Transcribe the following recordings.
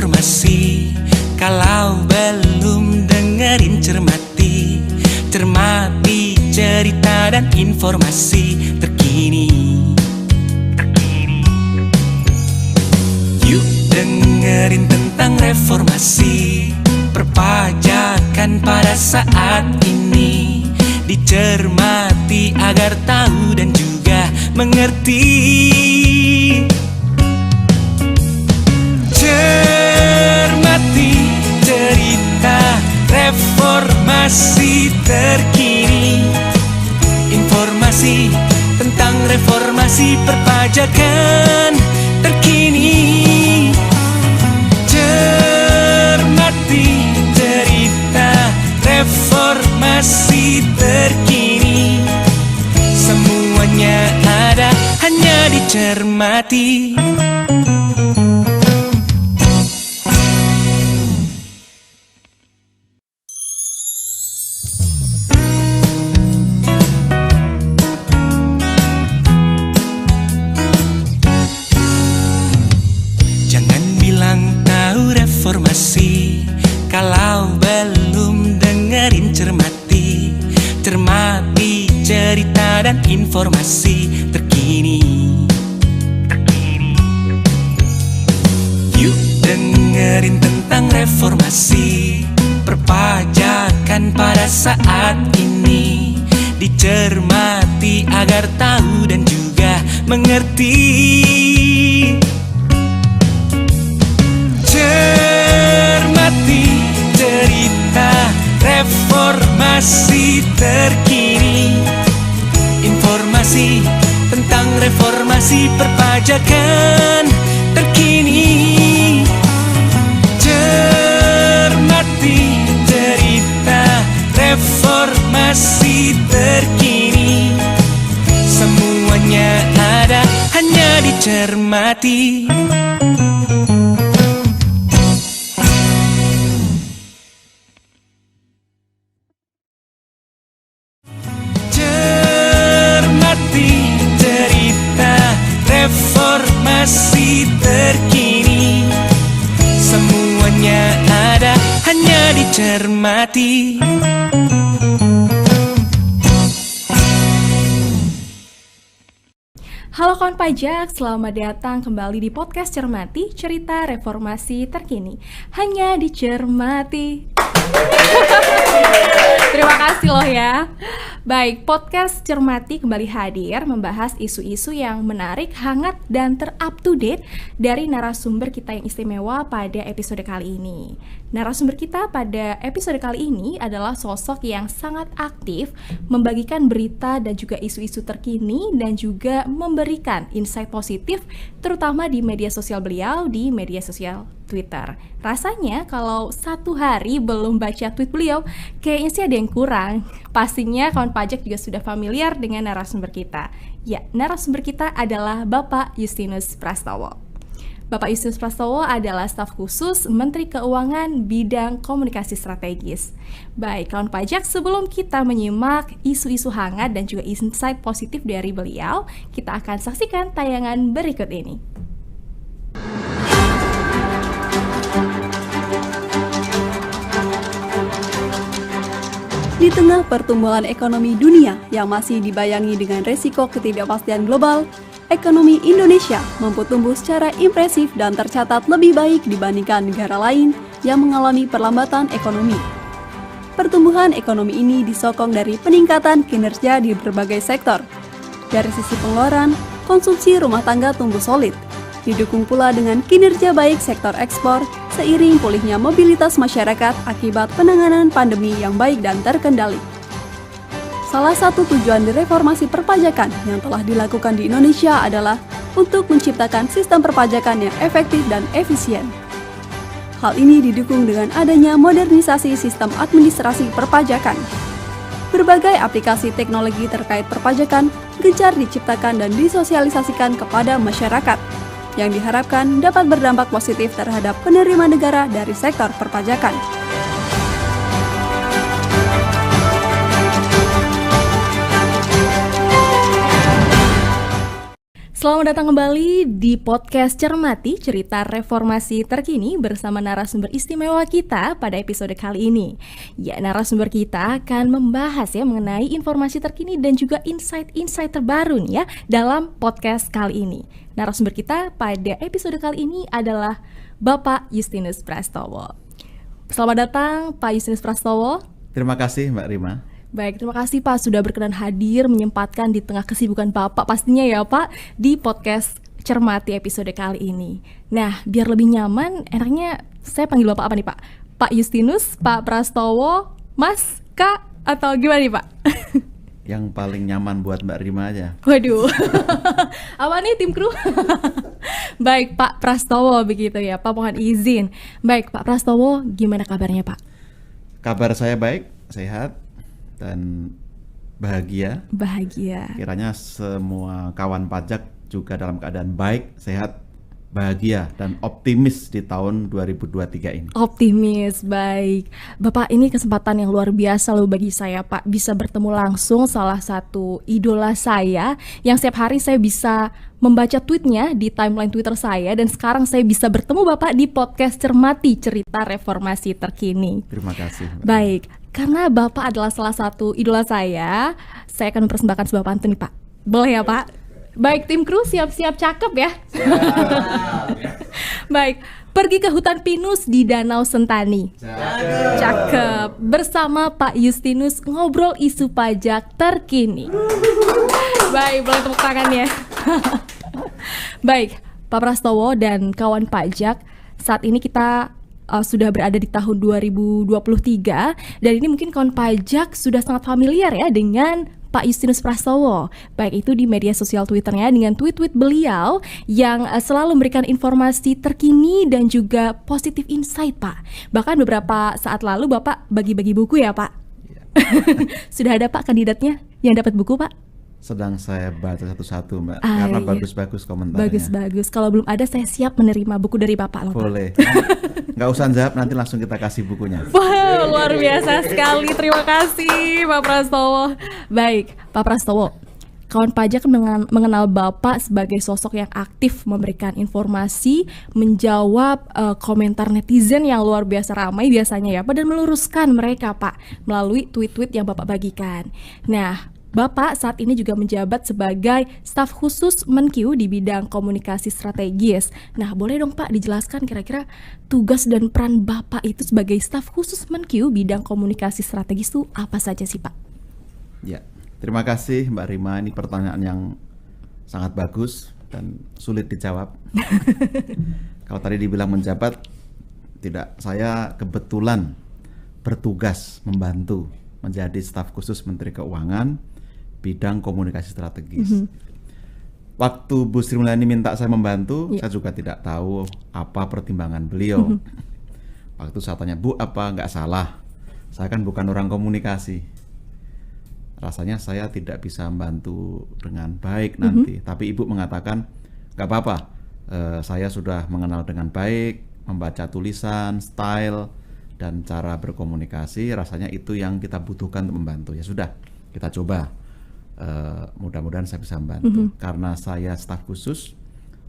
reformasi. Kalau belum dengerin cermati, cermati cerita dan informasi terkini. Yuk dengerin tentang reformasi perpajakan pada saat ini. Dicermati agar tahu dan juga mengerti. Cermati cerita reformasi terkini. Informasi tentang reformasi perpajakan terkini. Cermati cerita reformasi terkini. Semuanya ada, hanya dicermati. Jangan bilang tahu reformasi kalau belum dengerin cermati. Cermati cerita dan informasi terkini. Yuk dengerin tentang reformasi perpajakan pada saat ini. Dicermati agar tahu dan juga mengerti. Cermati cerita reformasi terkini. Informasi tentang reformasi perpajakan terkini. Cermati cerita reformasi terkini. Semuanya ada, hanya dicermati. Reformasi terkini. Semuanya ada, hanya dicermati. Halo kawan pajak, selamat datang kembali di podcast Cermati, cerita reformasi terkini. Hanya dicermati. Terima kasih loh ya. Baik, podcast Cermati kembali hadir membahas isu-isu yang menarik, hangat, dan ter-up-to-date dari narasumber kita yang istimewa pada episode kali ini. Narasumber kita pada episode kali ini adalah sosok yang sangat aktif membagikan berita dan juga isu-isu terkini dan juga memberikan insight positif terutama di media sosial beliau, di media sosial Twitter. Rasanya kalau satu hari belum baca tweet beliau, kayaknya sih ada yang kurang. Pastinya kawan pajak juga sudah familiar dengan narasumber kita. Ya, narasumber kita adalah Bapak Justinus Prastowo. Bapak Justinus Prastowo adalah staf khusus Menteri Keuangan bidang komunikasi strategis. Baik, kawan pajak, sebelum kita menyimak isu-isu hangat dan juga insight positif dari beliau, kita akan saksikan tayangan berikut ini. Di tengah pertumbuhan ekonomi dunia yang masih dibayangi dengan resiko ketidakpastian global, ekonomi Indonesia mampu tumbuh secara impresif dan tercatat lebih baik dibandingkan negara lain yang mengalami perlambatan ekonomi. Pertumbuhan ekonomi ini disokong dari peningkatan kinerja di berbagai sektor. Dari sisi pengeluaran, konsumsi rumah tangga tumbuh solid, didukung pula dengan kinerja baik sektor ekspor seiring pulihnya mobilitas masyarakat akibat penanganan pandemi yang baik dan terkendali. Salah satu tujuan reformasi perpajakan yang telah dilakukan di Indonesia adalah untuk menciptakan sistem perpajakan yang efektif dan efisien. Hal ini didukung dengan adanya modernisasi sistem administrasi perpajakan. Berbagai aplikasi teknologi terkait perpajakan gencar diciptakan dan disosialisasikan kepada masyarakat, yang diharapkan dapat berdampak positif terhadap penerimaan negara dari sektor perpajakan. Selamat datang kembali di podcast Cermati, cerita reformasi terkini bersama narasumber istimewa kita pada episode kali ini. Ya, narasumber kita akan membahas ya mengenai informasi terkini dan juga insight-insight terbaru nih ya dalam podcast kali ini. Narasumber kita pada episode kali ini adalah Bapak Justinus Prastowo. Selamat datang Pak Justinus Prastowo. Terima kasih Mbak Rima. Baik, terima kasih Pak sudah berkenan hadir menyempatkan di tengah kesibukan Bapak pastinya ya Pak di podcast Cermati episode kali ini. Nah, biar lebih nyaman, enaknya saya panggil Bapak apa nih Pak? Pak Justinus, Pak Prastowo, Mas, Kak, atau gimana nih Pak? Yang paling nyaman buat Mbak Rima aja. Waduh, apa nih tim kru? Baik, Pak Prastowo begitu ya Pak, mohon izin. Baik, Pak Prastowo, gimana kabarnya Pak? Kabar saya baik, sehat, dan bahagia. Bahagia. Kiranya semua kawan pajak juga dalam keadaan baik, sehat, bahagia, dan optimis di tahun 2023 ini. Optimis, baik. Bapak, ini kesempatan yang luar biasa loh bagi saya Pak, bisa bertemu langsung salah satu idola saya yang setiap hari saya bisa membaca tweetnya di timeline Twitter saya, dan sekarang saya bisa bertemu Bapak di podcast Cermati, cerita reformasi terkini. Terima kasih Mbak. Baik, karena Bapak adalah salah satu idola saya akan mempersembahkan sebuah pantun nih Pak. Boleh ya Pak? Baik, tim kru siap-siap cakep ya. Baik, pergi ke hutan pinus di Danau Sentani. Cakep. Bersama Pak Justinus ngobrol isu pajak terkini. Baik, boleh tepuk tangan ya. Baik, Pak Prastowo dan kawan pajak, saat ini kita sudah berada di tahun 2023, dan ini mungkin kawan pajak sudah sangat familiar ya dengan Pak Justinus Prastowo, baik itu di media sosial Twitternya dengan tweet-tweet beliau yang selalu memberikan informasi terkini dan juga positif insight Pak. Bahkan beberapa saat lalu Bapak bagi-bagi buku ya Pak. Ya. Sudah ada Pak kandidatnya yang dapat buku Pak? Sedang saya baca satu-satu Mbak, karena iya. bagus-bagus komentarnya. Bagus-bagus, kalau belum ada saya siap menerima buku dari Bapak loh Pak. Boleh. Nggak usah jawab, nanti langsung kita kasih bukunya. Wah, luar biasa sekali. Terima kasih Pak Prastowo. Baik, Pak Prastowo, kawan pajak mengenal Bapak sebagai sosok yang aktif memberikan informasi, menjawab komentar netizen yang luar biasa ramai biasanya ya Pak, dan meluruskan mereka Pak melalui tweet-tweet yang Bapak bagikan. Nah, Bapak saat ini juga menjabat sebagai staf khusus Menkyu di bidang komunikasi strategis. Nah, boleh dong Pak dijelaskan kira-kira tugas dan peran Bapak itu sebagai staf khusus Menkyu bidang komunikasi strategis itu apa saja sih Pak? Ya, terima kasih Mbak Rima. Ini pertanyaan yang sangat bagus dan sulit dijawab. Kalau tadi dibilang menjabat, tidak. Saya kebetulan bertugas membantu menjadi staf khusus Menteri Keuangan bidang komunikasi strategis. Waktu Bu Sri Mulyani minta saya membantu, saya juga tidak tahu apa pertimbangan beliau. Waktu saya tanya, Bu, apa nggak salah? Saya kan bukan orang komunikasi. Rasanya saya tidak bisa membantu dengan baik nanti. Tapi Ibu mengatakan, nggak apa-apa. Saya sudah mengenal dengan baik, membaca tulisan, style, dan cara berkomunikasi. Rasanya itu yang kita butuhkan untuk membantu. Ya sudah, kita coba. Mudah-mudahan saya bisa membantu. Karena saya staf khusus,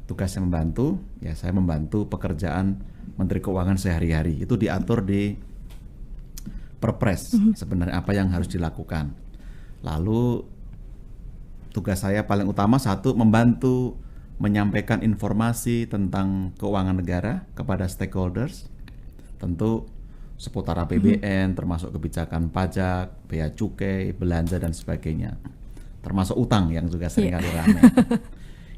tugasnya membantu. Ya, saya membantu pekerjaan Menteri Keuangan sehari-hari. Itu diatur di Perpres. Sebenarnya apa yang harus dilakukan. Lalu tugas saya paling utama satu, membantu menyampaikan informasi tentang keuangan negara kepada stakeholders. Tentu seputar APBN, termasuk kebijakan pajak, bea cukai, belanja dan sebagainya. Termasuk utang yang juga seringkali ramai.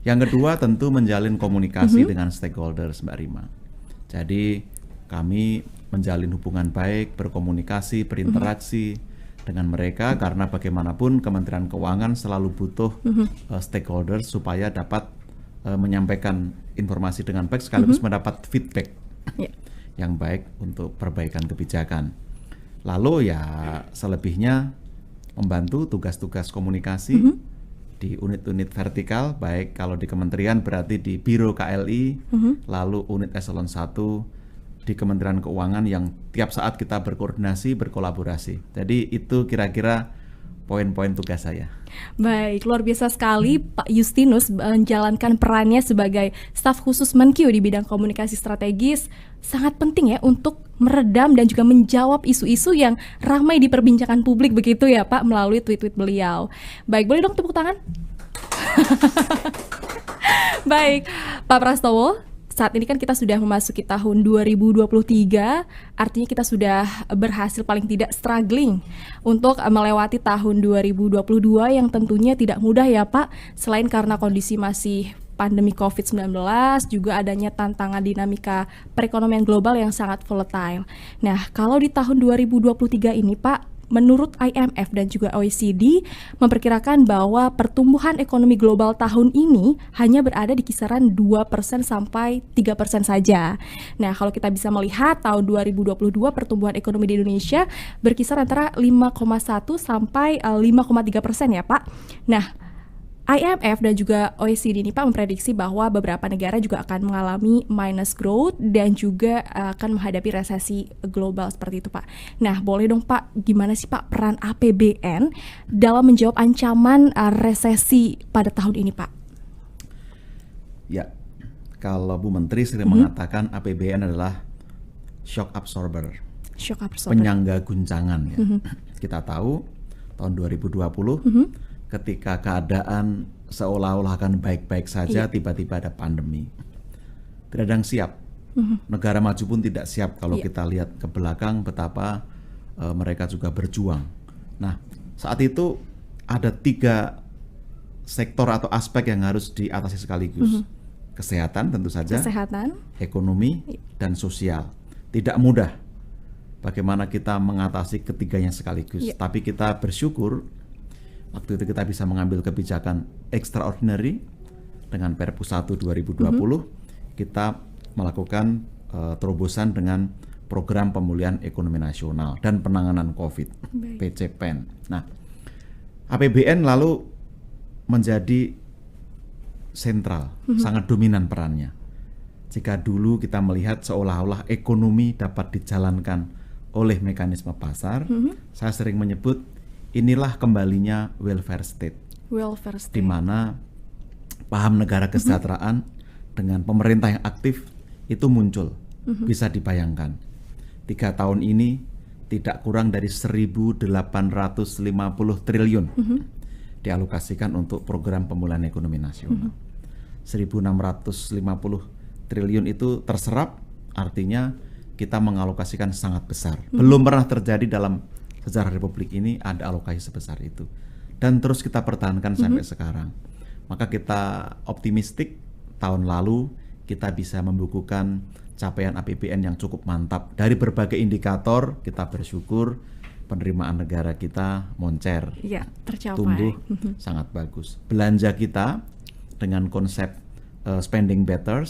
Yang kedua tentu menjalin komunikasi dengan stakeholders Mbak Rima. Jadi kami menjalin hubungan baik, berkomunikasi, berinteraksi dengan mereka, karena bagaimanapun Kementerian Keuangan selalu butuh stakeholders supaya dapat menyampaikan informasi dengan baik sekaligus mendapat feedback yang baik untuk perbaikan kebijakan. Lalu ya selebihnya membantu tugas-tugas komunikasi di unit-unit vertikal, baik kalau di kementerian berarti di Biro KLI, lalu unit eselon 1 di Kementerian Keuangan yang tiap saat kita berkoordinasi, berkolaborasi. Jadi itu kira-kira poin-poin tugas saya. Baik, luar biasa sekali Pak Justinus menjalankan perannya sebagai staf khusus Menkyu di bidang komunikasi strategis. Sangat penting ya untuk meredam dan juga menjawab isu-isu yang ramai diperbincangkan publik begitu ya Pak melalui tweet-tweet beliau. Baik, boleh dong tepuk tangan? Baik, Pak Prastowo, saat ini kan kita sudah memasuki tahun 2023, artinya kita sudah berhasil paling tidak struggling untuk melewati tahun 2022 yang tentunya tidak mudah ya Pak, selain karena kondisi masih pandemi COVID-19, juga adanya tantangan dinamika perekonomian global yang sangat volatile. Nah, kalau di tahun 2023 ini Pak, menurut IMF dan juga OECD memperkirakan bahwa pertumbuhan ekonomi global tahun ini hanya berada di kisaran 2% sampai 3% saja. Nah, kalau kita bisa melihat tahun 2022 pertumbuhan ekonomi di Indonesia berkisar antara 5,1 sampai 5,3% ya Pak. Nah, IMF dan juga OECD ini Pak memprediksi bahwa beberapa negara juga akan mengalami minus growth dan juga akan menghadapi resesi global seperti itu Pak. Nah, boleh dong Pak, gimana sih Pak peran APBN dalam menjawab ancaman resesi pada tahun ini Pak? Ya, kalau Bu Menteri sering mengatakan APBN adalah shock absorber, penyangga guncangan ya. Kita tahu tahun 2020 ketika keadaan seolah-olah akan baik-baik saja, tiba-tiba ada pandemi. Tidak ada yang siap. Negara maju pun tidak siap kalau kita lihat ke belakang betapa mereka juga berjuang. Nah, saat itu ada 3 sektor atau aspek yang harus diatasi sekaligus. Kesehatan tentu saja, ekonomi, dan sosial. Tidak mudah bagaimana kita mengatasi ketiganya sekaligus. Tapi kita bersyukur waktu itu kita bisa mengambil kebijakan extraordinary dengan Perpu 1 2020, kita melakukan terobosan dengan program pemulihan ekonomi nasional dan penanganan COVID, PCPEN. Nah, APBN lalu menjadi sentral, sangat dominan perannya. Jika dulu kita melihat seolah-olah ekonomi dapat dijalankan oleh mekanisme pasar, saya sering menyebut inilah kembalinya welfare state, di mana paham negara kesejahteraan dengan pemerintah yang aktif itu muncul. Bisa dibayangkan 3 tahun ini tidak kurang dari 1.850 triliun dialokasikan untuk program pemulihan ekonomi nasional. 1.650 triliun itu terserap, artinya kita mengalokasikan sangat besar. Belum pernah terjadi dalam sejarah Republik ini ada alokasi sebesar itu, dan terus kita pertahankan sampai sekarang. Maka kita optimistik tahun lalu kita bisa membukukan capaian APBN yang cukup mantap. Dari berbagai indikator kita bersyukur penerimaan negara kita moncer, tercapai, tumbuh sangat bagus. Belanja kita dengan konsep spending better,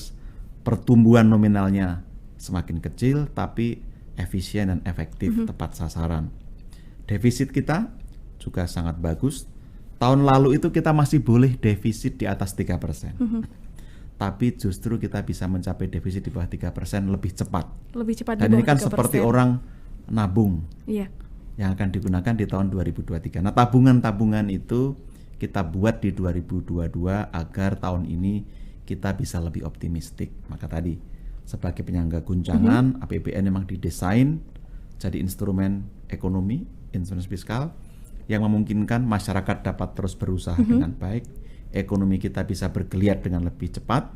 pertumbuhan nominalnya semakin kecil tapi efisien dan efektif, tepat sasaran. Defisit kita juga sangat bagus. Tahun lalu itu kita masih boleh defisit di atas 3%. Tapi justru kita bisa mencapai defisit di bawah 3% lebih cepat. Dan ini kan 3%. Seperti orang nabung yang akan digunakan di tahun 2023. Nah, tabungan-tabungan itu kita buat di 2022 agar tahun ini kita bisa lebih optimistik. Maka tadi sebagai penyangga guncangan, APBN memang didesain jadi instrumen ekonomi, instrumen fiskal yang memungkinkan masyarakat dapat terus berusaha dengan baik, ekonomi kita bisa bergeliat dengan lebih cepat,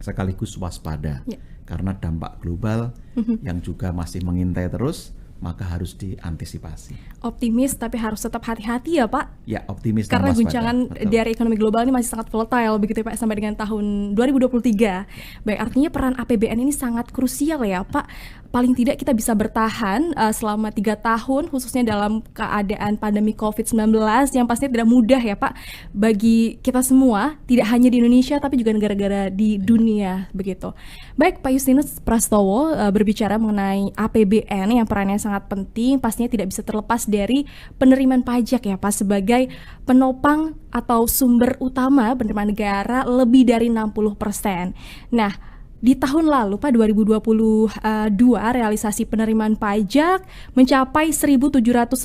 sekaligus waspada karena dampak global yang juga masih mengintai terus, maka harus diantisipasi. Optimis tapi harus tetap hati-hati ya Pak? Ya, optimis karena dan waspada. Guncangan dari ekonomi global ini masih sangat volatile begitu ya Pak, sampai dengan tahun 2023. Baik, artinya peran APBN ini sangat krusial ya Pak. Paling tidak kita bisa bertahan selama 3 tahun khususnya dalam keadaan pandemi COVID-19 yang pastinya tidak mudah ya Pak bagi kita semua, tidak hanya di Indonesia tapi juga negara-negara di dunia begitu. Baik, Pak Justinus Prastowo berbicara mengenai APBN yang perannya sangat penting, pastinya tidak bisa terlepas dari penerimaan pajak ya Pak sebagai penopang atau sumber utama penerimaan negara lebih dari 60%. Nah, di tahun lalu Pak 2022 realisasi penerimaan pajak mencapai 1.716,8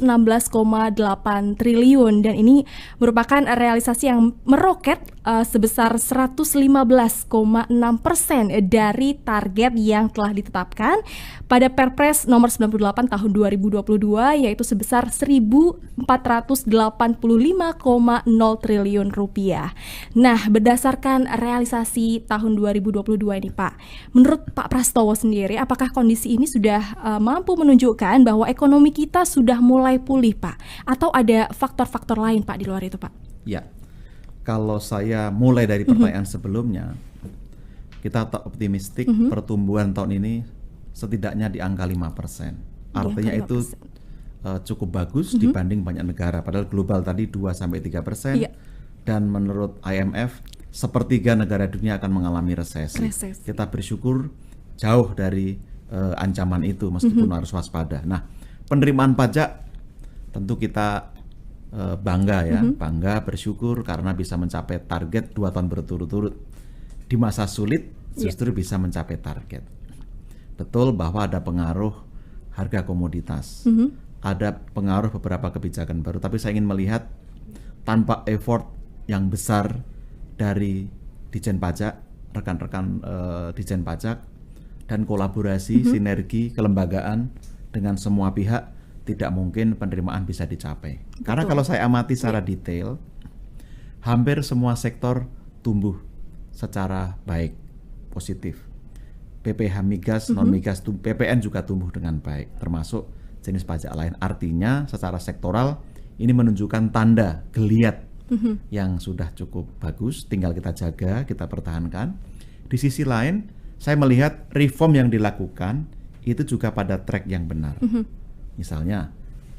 triliun dan ini merupakan realisasi yang meroket sebesar 115,6% dari target yang telah ditetapkan pada Perpres nomor 98 tahun 2022 yaitu sebesar 1.485,0 triliun rupiah. Nah, berdasarkan realisasi tahun 2022 ini Pak, menurut Pak Prastowo sendiri, apakah kondisi ini sudah mampu menunjukkan bahwa ekonomi kita sudah mulai pulih Pak? Atau ada faktor-faktor lain Pak di luar itu Pak? Ya, kalau saya mulai dari pertanyaan sebelumnya, kita optimistik pertumbuhan tahun ini setidaknya di angka 5%. Artinya itu cukup bagus dibanding banyak negara. Padahal global tadi 2-3%. Dan menurut IMF, sepertiga negara dunia akan mengalami resesi. Kita bersyukur jauh dari ancaman itu meskipun harus waspada. Nah, penerimaan pajak tentu kita bangga ya, bangga bersyukur karena bisa mencapai target 2 tahun berturut-turut. Di masa sulit justru bisa mencapai target. Betul bahwa ada pengaruh harga komoditas, ada pengaruh beberapa kebijakan baru, tapi saya ingin melihat tanpa effort yang besar dari Ditjen Pajak, rekan-rekan Ditjen Pajak, dan kolaborasi, sinergi, kelembagaan dengan semua pihak, tidak mungkin penerimaan bisa dicapai. Karena kalau saya amati secara detail, hampir semua sektor tumbuh secara baik, positif. PPh migas, non-migas, PPN juga tumbuh dengan baik, termasuk jenis pajak lain. Artinya secara sektoral ini menunjukkan tanda geliat yang sudah cukup bagus, tinggal kita jaga, kita pertahankan. Di sisi lain, saya melihat reform yang dilakukan itu juga pada track yang benar. Misalnya,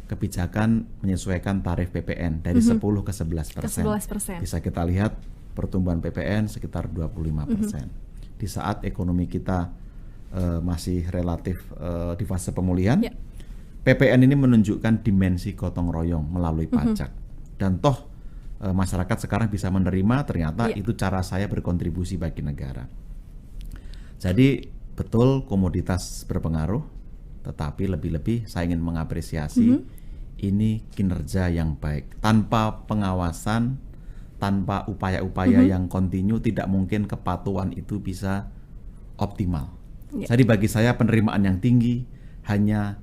kebijakan menyesuaikan tarif PPN dari 10 ke 11%. Bisa kita lihat pertumbuhan PPN sekitar 25%. Di saat ekonomi kita masih relatif di fase pemulihan, PPN ini menunjukkan dimensi gotong royong melalui pajak. Dan toh masyarakat sekarang bisa menerima ternyata itu cara saya berkontribusi bagi negara. Jadi betul komoditas berpengaruh, tetapi lebih-lebih saya ingin mengapresiasi ini kinerja yang baik. Tanpa pengawasan, tanpa upaya-upaya yang kontinu, tidak mungkin kepatuhan itu bisa optimal. Jadi bagi saya penerimaan yang tinggi hanya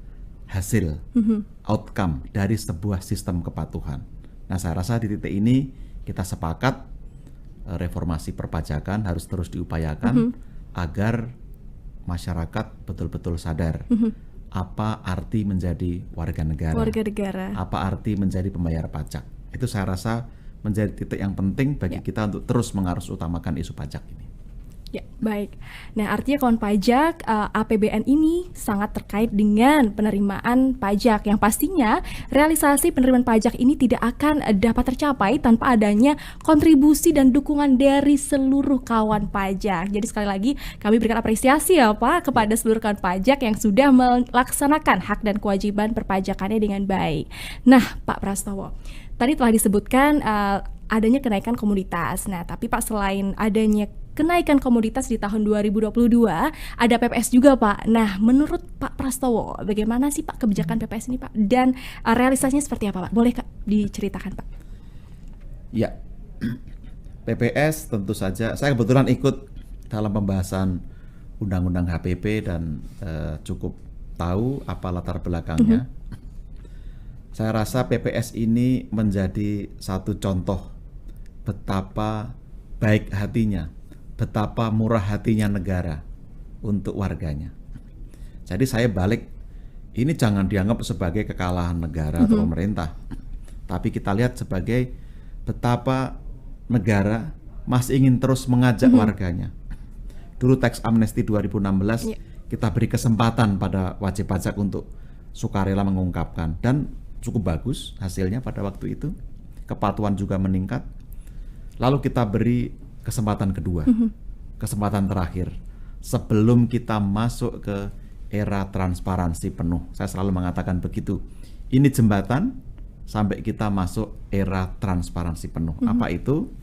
hasil, outcome dari sebuah sistem kepatuhan. Nah, saya rasa di titik ini kita sepakat reformasi perpajakan harus terus diupayakan agar masyarakat betul-betul sadar apa arti menjadi warga negara, apa arti menjadi pembayar pajak. Itu saya rasa menjadi titik yang penting bagi kita untuk terus mengarus utamakan isu pajak ini. Ya, baik. Nah, artinya kawan pajak, APBN ini sangat terkait dengan penerimaan pajak yang pastinya realisasi penerimaan pajak ini tidak akan dapat tercapai tanpa adanya kontribusi dan dukungan dari seluruh kawan pajak. Jadi sekali lagi kami berikan apresiasi ya Pak kepada seluruh kawan pajak yang sudah melaksanakan hak dan kewajiban perpajakannya dengan baik. Nah, Pak Prastowo, tadi telah disebutkan adanya kenaikan komoditas. Nah, tapi Pak, selain adanya kenaikan komoditas di tahun 2022, ada PPS juga Pak. Nah, menurut Pak Prastowo, bagaimana sih Pak kebijakan PPS ini Pak? Dan realisasinya seperti apa Pak? Boleh Kak diceritakan Pak? Ya, PPS tentu saja, saya kebetulan ikut dalam pembahasan Undang-Undang HPP dan cukup tahu apa latar belakangnya. Saya rasa PPS ini menjadi satu contoh betapa baik hatinya, betapa murah hatinya negara untuk warganya. Jadi saya balik, ini jangan dianggap sebagai kekalahan negara atau pemerintah, tapi kita lihat sebagai betapa negara masih ingin terus mengajak warganya. Dulu tax amnesty 2016 kita beri kesempatan pada wajib pajak untuk sukarela mengungkapkan, dan cukup bagus hasilnya pada waktu itu. Kepatuhan juga meningkat. Lalu kita beri kesempatan kedua, kesempatan terakhir sebelum kita masuk ke era transparansi penuh. Saya selalu mengatakan begitu. Ini jembatan sampai kita masuk era transparansi penuh. Apa itu?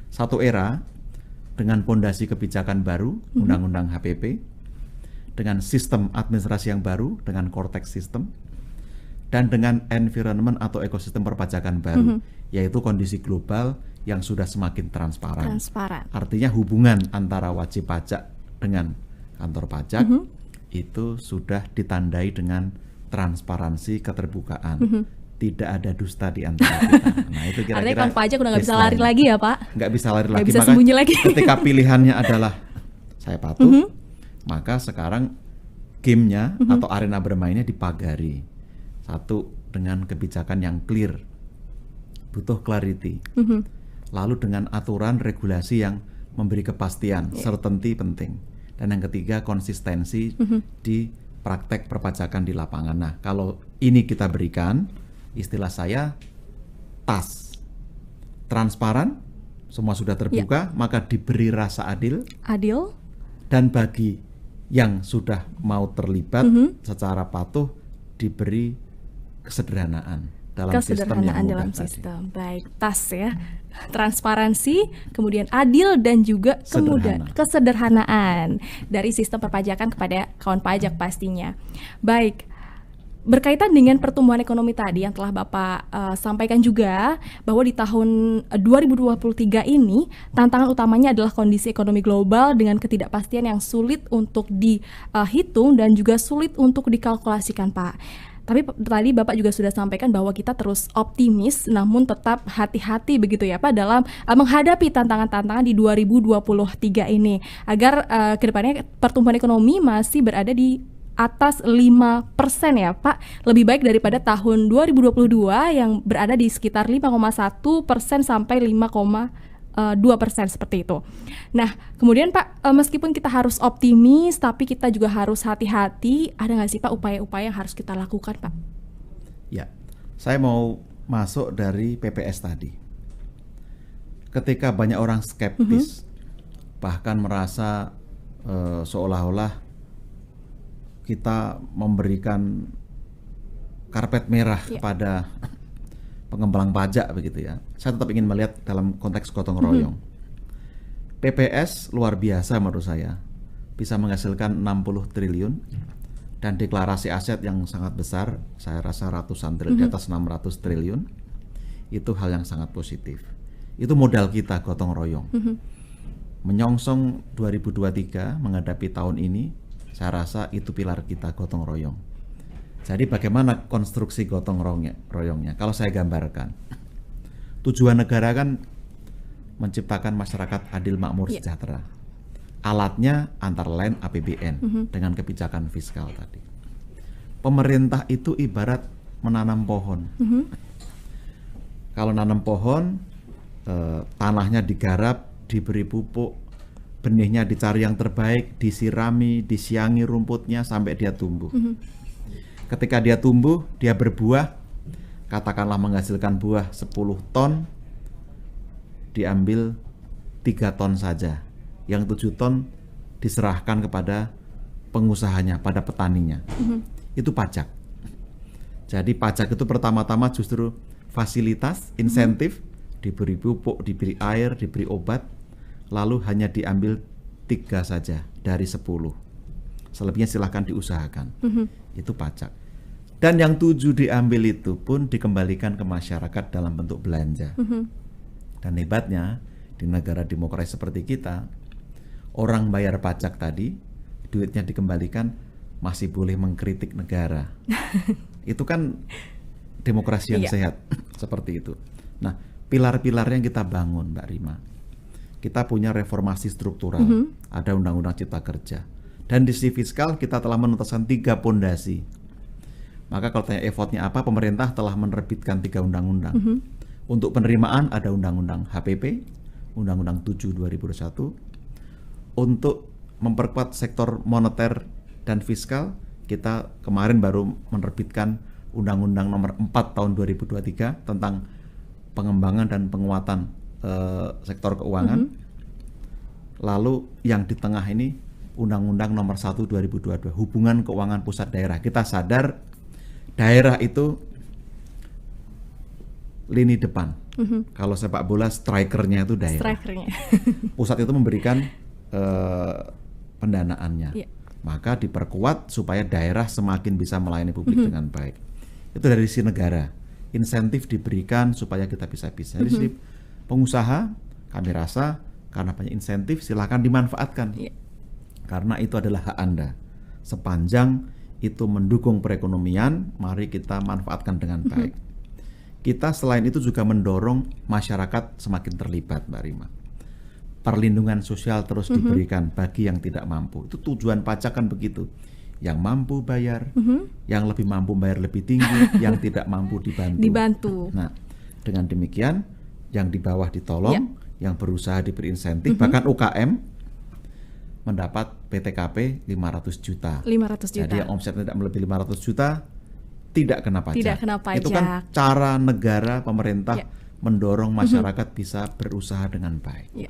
Satu era dengan pondasi kebijakan baru, Undang-Undang HPP, dengan sistem administrasi yang baru, dengan Cortex System, dan dengan environment atau ekosistem perpajakan baru, yaitu kondisi global yang sudah semakin transparan. Artinya hubungan antara wajib pajak dengan kantor pajak itu sudah ditandai dengan transparansi, keterbukaan. Tidak ada dusta di antara kita. Nah, itu kira-kira. Artinya kantor pajak udah nggak bisa lari lagi ya, Pak? Nggak bisa lari Nggak lagi. bisa sembunyi lagi. Ketika pilihannya adalah saya patuh, maka sekarang gamenya atau arena bermainnya dipagari. Satu, dengan kebijakan yang clear, butuh clarity. Lalu dengan aturan regulasi yang memberi kepastian, certainty penting. Dan yang ketiga, konsistensi di praktek perpajakan di lapangan. Nah, kalau ini kita berikan, istilah saya TAS, transparan, semua sudah terbuka, maka diberi rasa adil, dan bagi yang sudah mau terlibat secara patuh diberi kesederhanaan dalam sistem yang mudah dalam tadi. sistem. Baik, TAS ya. Transparansi, kemudian adil, dan juga kemudahan, kesederhanaan dari sistem perpajakan kepada kawan pajak pastinya. Baik, berkaitan dengan pertumbuhan ekonomi tadi yang telah Bapak sampaikan juga, bahwa di tahun 2023 ini tantangan utamanya adalah kondisi ekonomi global dengan ketidakpastian yang sulit untuk dihitung dan juga sulit untuk dikalkulasikan, Pak. Tapi tadi Bapak juga sudah sampaikan bahwa kita terus optimis, namun tetap hati-hati begitu ya Pak dalam menghadapi tantangan-tantangan di 2023 ini, agar kedepannya pertumbuhan ekonomi masih berada di atas 5% ya Pak, lebih baik daripada tahun 2022 yang berada di sekitar 5,1% sampai 5,2% seperti itu. Nah, kemudian Pak, meskipun kita harus optimis, tapi kita juga harus hati-hati. Ada nggak sih Pak upaya-upaya yang harus kita lakukan Pak? Ya, saya mau masuk dari PPS tadi. Ketika banyak orang skeptis, bahkan merasa seolah-olah kita memberikan karpet merah kepada pengembang pajak begitu ya. Saya tetap ingin melihat dalam konteks gotong royong. PPS luar biasa menurut saya, bisa menghasilkan 60 triliun dan deklarasi aset yang sangat besar, saya rasa ratusan triliun, di atas 600 triliun. Itu hal yang sangat positif. Itu modal kita gotong royong. Menyongsong 2023 menghadapi tahun ini, saya rasa itu pilar kita gotong royong. Jadi bagaimana konstruksi gotong royongnya? Kalau saya gambarkan, tujuan negara kan menciptakan masyarakat adil, makmur, sejahtera. Alatnya antara lain APBN dengan kebijakan fiskal tadi. Pemerintah itu ibarat menanam pohon. Kalau nanam pohon, tanahnya digarap, diberi pupuk, benihnya dicari yang terbaik, disirami, disiangi rumputnya sampai dia tumbuh. Ketika dia tumbuh, dia berbuah, katakanlah menghasilkan buah 10 ton, diambil 3 ton saja. Yang 7 ton diserahkan kepada pengusahanya, pada petaninya. Itu pajak. Jadi pajak itu pertama-tama justru fasilitas, insentif, diberi pupuk, diberi air, diberi obat, lalu hanya diambil 3 saja dari 10. Selebihnya silahkan diusahakan. Itu pajak. Dan yang 7 diambil itu pun dikembalikan ke masyarakat dalam bentuk belanja. Dan hebatnya di negara demokrasi seperti kita, orang bayar pajak tadi, duitnya dikembalikan, masih boleh mengkritik negara. Itu kan demokrasi yang sehat seperti itu. Nah, pilar-pilarnya yang kita bangun, Mbak Rima. Kita punya reformasi struktural, ada Undang-Undang Cipta Kerja. Dan di sisi fiskal kita telah menuntaskan 3 pondasi. Maka kalau tanya effortnya apa, pemerintah telah menerbitkan 3 undang-undang. Untuk penerimaan ada Undang-Undang HPP, Undang-Undang 7 2021. Untuk memperkuat sektor moneter dan fiskal, kita kemarin baru menerbitkan Undang-Undang nomor 4 tahun 2023 tentang pengembangan dan penguatan sektor keuangan. Lalu yang di tengah ini Undang-Undang nomor 1 2022, hubungan keuangan pusat daerah. Kita sadar daerah itu lini depan Kalau sepak bola strikernya itu daerah. Strikernya. Pusat itu memberikan pendanaannya. Iya. Maka diperkuat supaya daerah semakin bisa melayani publik dengan baik. Itu dari sisi negara. Insentif diberikan supaya kita bisa. Dari sisi pengusaha, kami rasa karena banyak insentif silakan dimanfaatkan. Iya. Karena itu adalah hak Anda. Sepanjang itu mendukung perekonomian, mari kita manfaatkan dengan baik. Kita selain itu juga mendorong masyarakat semakin terlibat, Mbak Rima. Perlindungan sosial terus diberikan bagi yang tidak mampu. Itu tujuan pajak kan begitu. Yang mampu bayar, yang lebih mampu bayar lebih tinggi, yang tidak mampu dibantu. Nah, dengan demikian yang di bawah ditolong, yang berusaha diberi insentif, bahkan UKM mendapat PTKP 500 juta. 500 juta. Jadi yang omsetnya tidak melebihi 500 juta tidak kena pajak. Tidak kena pajak. Itu kan cara negara, pemerintah mendorong masyarakat bisa berusaha dengan baik. Ya.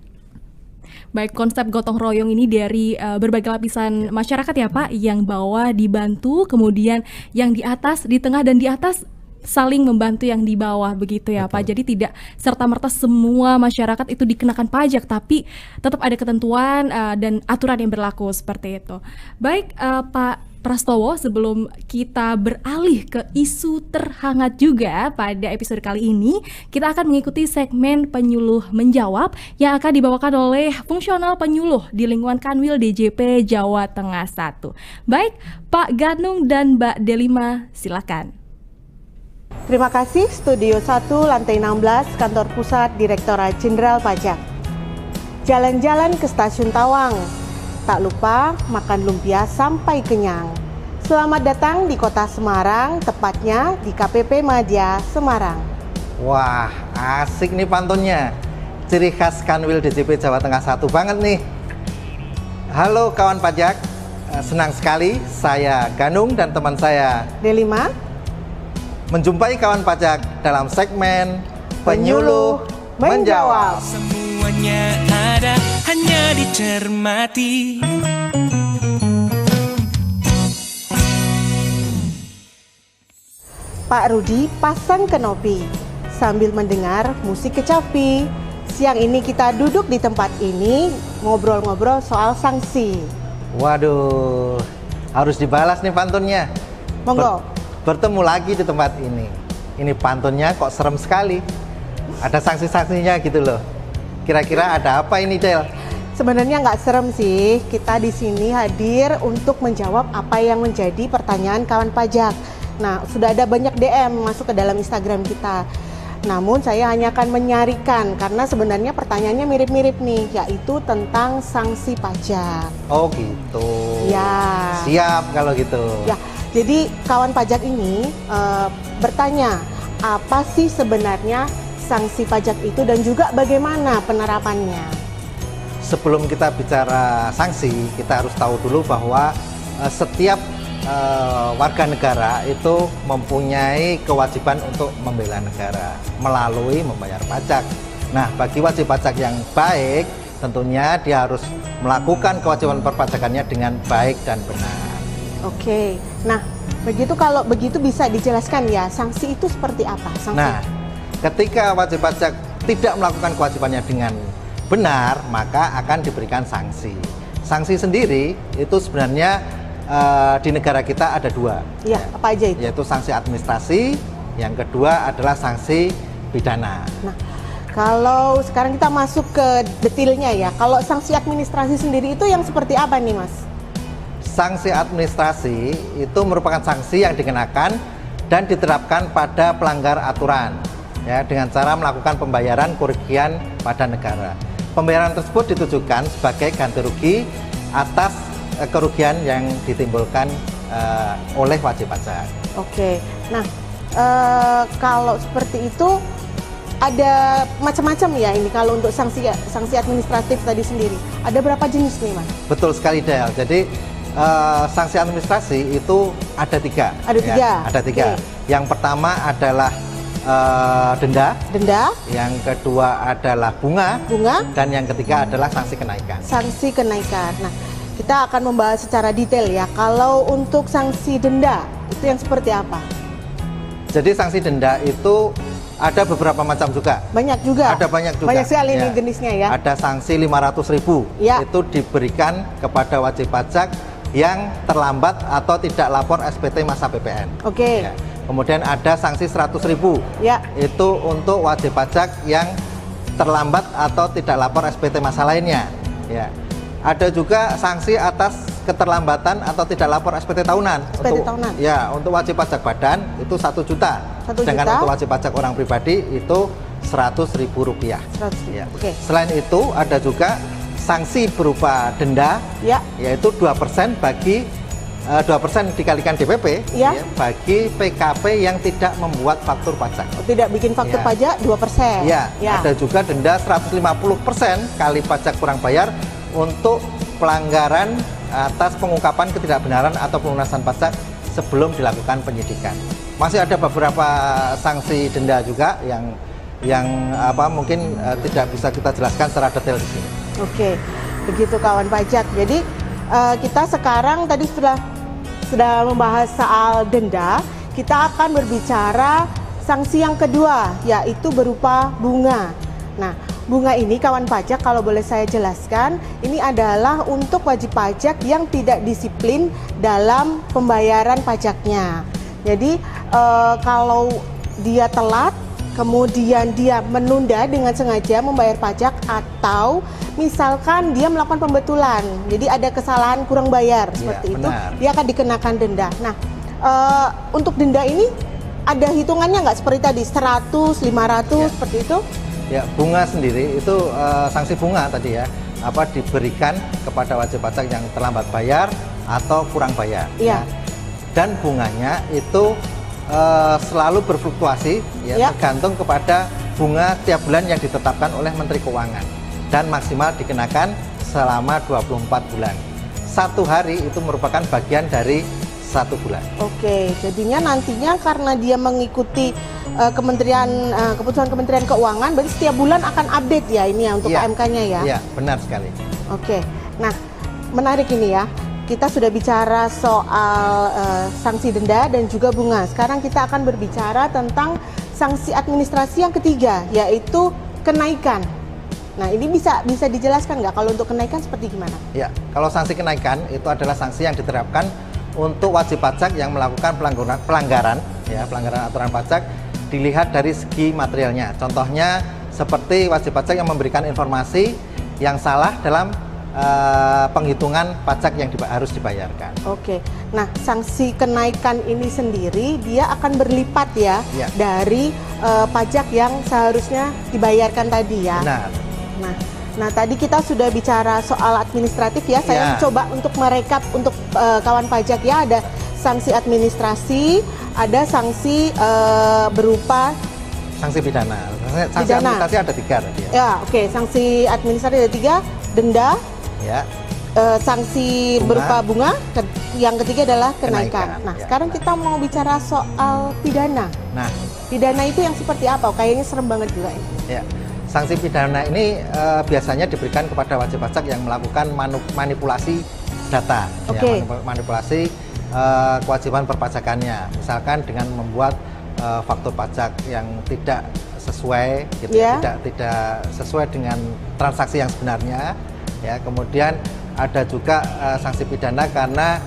Baik, konsep gotong royong ini dari berbagai lapisan masyarakat ya Pak, yang bawah dibantu, kemudian yang di atas, di tengah dan di atas saling membantu yang di bawah begitu ya. Betul. Pak. Jadi tidak serta-merta semua masyarakat itu dikenakan pajak, tapi tetap ada ketentuan dan aturan yang berlaku seperti itu. Baik, Pak Prastowo, sebelum kita beralih ke isu terhangat juga pada episode kali ini, kita akan mengikuti segmen penyuluh menjawab yang akan dibawakan oleh fungsional penyuluh di lingkungan Kanwil DJP Jawa Tengah 1. Baik, Pak Ganung dan Mbak Delima, silakan. Terima kasih, Studio 1, Lantai 16, Kantor Pusat Direktorat Jenderal Pajak. Jalan-jalan ke Stasiun Tawang. Tak lupa makan lumpia sampai kenyang. Selamat datang di Kota Semarang, tepatnya di KPP Madya Semarang. Wah, asik nih pantunnya. Ciri khas Kanwil DJP Jawa Tengah 1 banget nih. Halo kawan pajak, senang sekali saya Ganung dan teman saya Delima menjumpai kawan pajak dalam segmen Penyuluh Menjawab. Semuanya ada, hanya dicermati. Pak Rudi pasang kenopi sambil mendengar musik kecapi. Siang ini kita duduk di tempat ini ngobrol-ngobrol soal sanksi. Waduh, harus dibalas nih pantunnya. Monggo. Bertemu lagi di tempat ini. Ini pantunnya kok serem sekali. Ada sanksi-sanksinya gitu loh. Kira-kira ada apa ini, Del? Sebenarnya nggak serem sih. Kita di sini hadir untuk menjawab apa yang menjadi pertanyaan kawan pajak. Nah, sudah ada banyak DM masuk ke dalam Instagram kita. Namun saya hanya akan menyarikan karena sebenarnya pertanyaannya mirip-mirip nih, yaitu tentang sanksi pajak. Oh gitu. Ya. Siap kalau gitu. Ya, jadi kawan pajak ini bertanya, apa sih sebenarnya sanksi pajak itu dan juga bagaimana penerapannya? Sebelum kita bicara sanksi, kita harus tahu dulu bahwa setiap warga negara itu mempunyai kewajiban untuk membela negara melalui membayar pajak. Nah, bagi wajib pajak yang baik, tentunya dia harus melakukan kewajiban perpajakannya dengan baik dan benar. Oke, nah kalau begitu bisa dijelaskan ya, sanksi itu seperti apa? Sanksi. Nah, ketika wajib pajak tidak melakukan kewajibannya dengan benar, maka akan diberikan sanksi. Sanksi sendiri itu sebenarnya di negara kita ada dua. Ya, apa aja itu? Yaitu sanksi administrasi, yang kedua adalah sanksi pidana. Nah, kalau sekarang kita masuk ke detailnya ya, kalau sanksi administrasi sendiri itu yang seperti apa nih, Mas? Sanksi administrasi itu merupakan sanksi yang dikenakan dan diterapkan pada pelanggar aturan, ya, dengan cara melakukan pembayaran kerugian pada negara. Pembayaran tersebut ditujukan sebagai ganti rugi atas kerugian yang ditimbulkan oleh wajib pajak. Oke, nah kalau seperti itu ada macam-macam ya ini kalau untuk sanksi administratif tadi sendiri. Ada berapa jenis nih, Mas? Betul sekali, Del. Jadi sanksi administrasi itu ada tiga. Ada tiga. Ya, ada tiga. Okay. Yang pertama adalah denda. Denda. Yang kedua adalah bunga. Dan yang ketiga adalah sanksi kenaikan. Sanksi kenaikan. Nah, kita akan membahas secara detail ya. Kalau untuk sanksi denda, itu yang seperti apa? Jadi sanksi denda itu Ada beberapa macam juga. Banyak juga. Ada banyak juga. Banyak sekali ini jenisnya ya. Ada sanksi 500.000. Ya. Itu diberikan kepada wajib pajak yang terlambat atau tidak lapor SPT masa PPN. Oke. Ya. Kemudian ada sanksi 100.000. Ya. Itu untuk wajib pajak yang terlambat atau tidak lapor SPT masa lainnya. Ya. Ada juga sanksi atas keterlambatan atau tidak lapor SPT tahunan. SPT tahunan. Ya, untuk wajib pajak badan itu 1 juta. 1 Sedangkan juta. untuk wajib pajak orang pribadi itu Rp100.000. 100.000. Ya. Oke. Selain itu ada juga sanksi berupa denda, Ya. yaitu 2% bagi 2% dikalikan DPP Ya. bagi PKP yang tidak membuat faktur pajak. Tidak bikin faktur Ya. pajak 2%. Ya, ada juga denda 150% kali pajak kurang bayar untuk pelanggaran atas pengungkapan ketidakbenaran atau pelunasan pajak sebelum dilakukan penyidikan. Masih ada beberapa sanksi denda juga yang mungkin tidak bisa kita jelaskan secara detail di sini. Oke, begitu kawan pajak. Jadi kita sekarang tadi sudah membahas soal denda. Kita akan berbicara sanksi yang kedua, yaitu berupa bunga. Nah, bunga ini kawan pajak kalau boleh saya jelaskan, ini adalah untuk wajib pajak yang tidak disiplin dalam pembayaran pajaknya. Jadi kalau dia telat, kemudian dia menunda dengan sengaja membayar pajak, atau misalkan dia melakukan pembetulan, jadi ada kesalahan kurang bayar seperti itu, benar. dia akan dikenakan denda. Nah, untuk denda ini ada hitungannya nggak seperti tadi 100, 500 seperti itu? Ya, bunga sendiri itu sanksi bunga tadi ya, diberikan kepada wajib pajak yang terlambat bayar atau kurang bayar. Iya. Dan bunganya itu selalu berfluktuasi ya, tergantung kepada bunga tiap bulan yang ditetapkan oleh Menteri Keuangan dan maksimal dikenakan selama 24 bulan. 1 hari itu merupakan bagian dari 1 bulan. Oke, jadinya nantinya karena dia mengikuti keputusan Kementerian Keuangan, berarti setiap bulan akan update ya ini ya untuk KMK-nya ya? Iya, benar sekali. Oke, nah menarik ini ya. Kita sudah bicara soal sanksi denda dan juga bunga. Sekarang kita akan berbicara tentang sanksi administrasi yang ketiga, yaitu kenaikan. Nah, ini bisa dijelaskan nggak kalau untuk kenaikan seperti gimana? Ya, kalau sanksi kenaikan itu adalah sanksi yang diterapkan untuk wajib pajak yang melakukan pelanggaran aturan pajak dilihat dari segi materialnya. Contohnya seperti wajib pajak yang memberikan informasi yang salah dalam penghitungan pajak yang harus dibayarkan. Oke, nah sanksi kenaikan ini sendiri dia akan berlipat ya, dari pajak yang seharusnya dibayarkan tadi ya. Benar. Nah tadi kita sudah bicara soal administratif ya. Saya coba untuk merekap untuk kawan pajak ya, ada sanksi administrasi, ada sanksi berupa sanksi pidana. Sanksi administrasi ada 3 tadi ya. Ya, oke, sanksi administrasi ada 3, denda. Ya. Sanksi berupa bunga, yang ketiga adalah kenaikan. Nah, sekarang kita mau bicara soal pidana. Nah, pidana itu yang seperti apa? Kayaknya serem banget juga ini. Ya, sanksi pidana ini biasanya diberikan kepada wajib pajak yang melakukan manipulasi data, manipulasi kewajiban perpajakannya, misalkan dengan membuat faktur pajak yang tidak sesuai, tidak sesuai dengan transaksi yang sebenarnya. Ya, kemudian ada juga sanksi pidana karena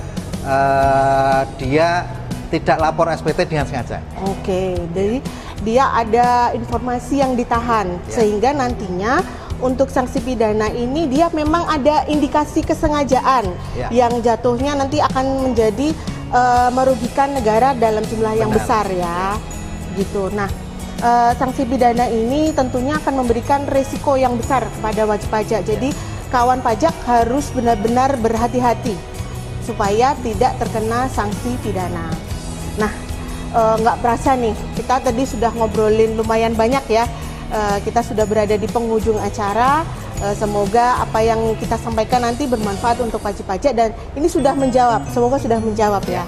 dia tidak lapor SPT dengan sengaja. Oke, jadi dia ada informasi yang ditahan sehingga nantinya untuk sanksi pidana ini dia memang ada indikasi kesengajaan yang jatuhnya nanti akan menjadi merugikan negara dalam jumlah yang besar ya, gitu. Nah, sanksi pidana ini tentunya akan memberikan risiko yang besar kepada wajib pajak. Jadi kawan pajak harus benar-benar berhati-hati supaya tidak terkena sanksi pidana. Nah, nggak berasa nih, kita tadi sudah ngobrolin lumayan banyak ya. Kita sudah berada di penghujung acara. Semoga apa yang kita sampaikan nanti bermanfaat untuk wajib pajak dan ini sudah menjawab. Semoga sudah menjawab ya.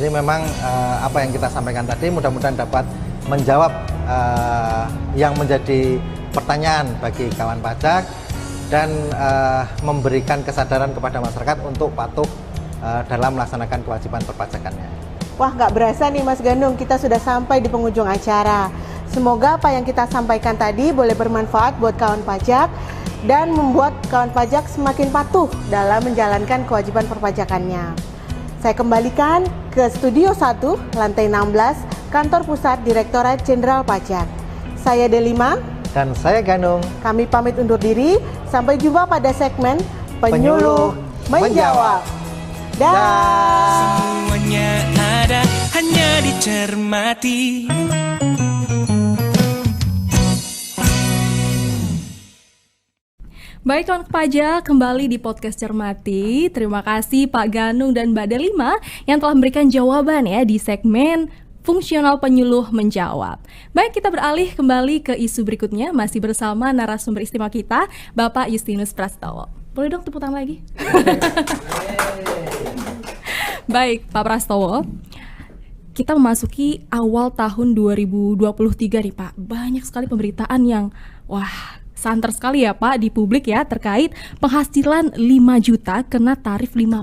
Jadi memang apa yang kita sampaikan tadi mudah-mudahan dapat menjawab yang menjadi pertanyaan bagi kawan pajak dan memberikan kesadaran kepada masyarakat untuk patuh dalam melaksanakan kewajiban perpajakannya. Wah, nggak berasa nih Mas Gandung, kita sudah sampai di penghujung acara. Semoga apa yang kita sampaikan tadi boleh bermanfaat buat kawan pajak dan membuat kawan pajak semakin patuh dalam menjalankan kewajiban perpajakannya. Saya kembalikan ke Studio 1, lantai 16, Kantor Pusat Direktorat Jenderal Pajak. Saya Delima. Dan saya Ganung. Kami pamit undur diri. Sampai jumpa pada segmen Penyuluh Menjawab. Dah. Semuanya ada, hanya dicermati. Baik kawan pajak, kembali di podcast Cermati. Terima kasih Pak Ganung dan Mbak Delima yang telah memberikan jawaban ya di segmen Fungsional Penyuluh Menjawab. Baik, kita beralih kembali ke isu berikutnya, masih bersama narasumber istimewa kita, Bapak Justinus Prastowo. Boleh dong tepuk tangan lagi? Baik, Pak Prastowo, kita memasuki awal tahun 2023 nih Pak. Banyak sekali pemberitaan yang santer sekali ya Pak di publik ya terkait penghasilan 5 juta kena tarif 5%.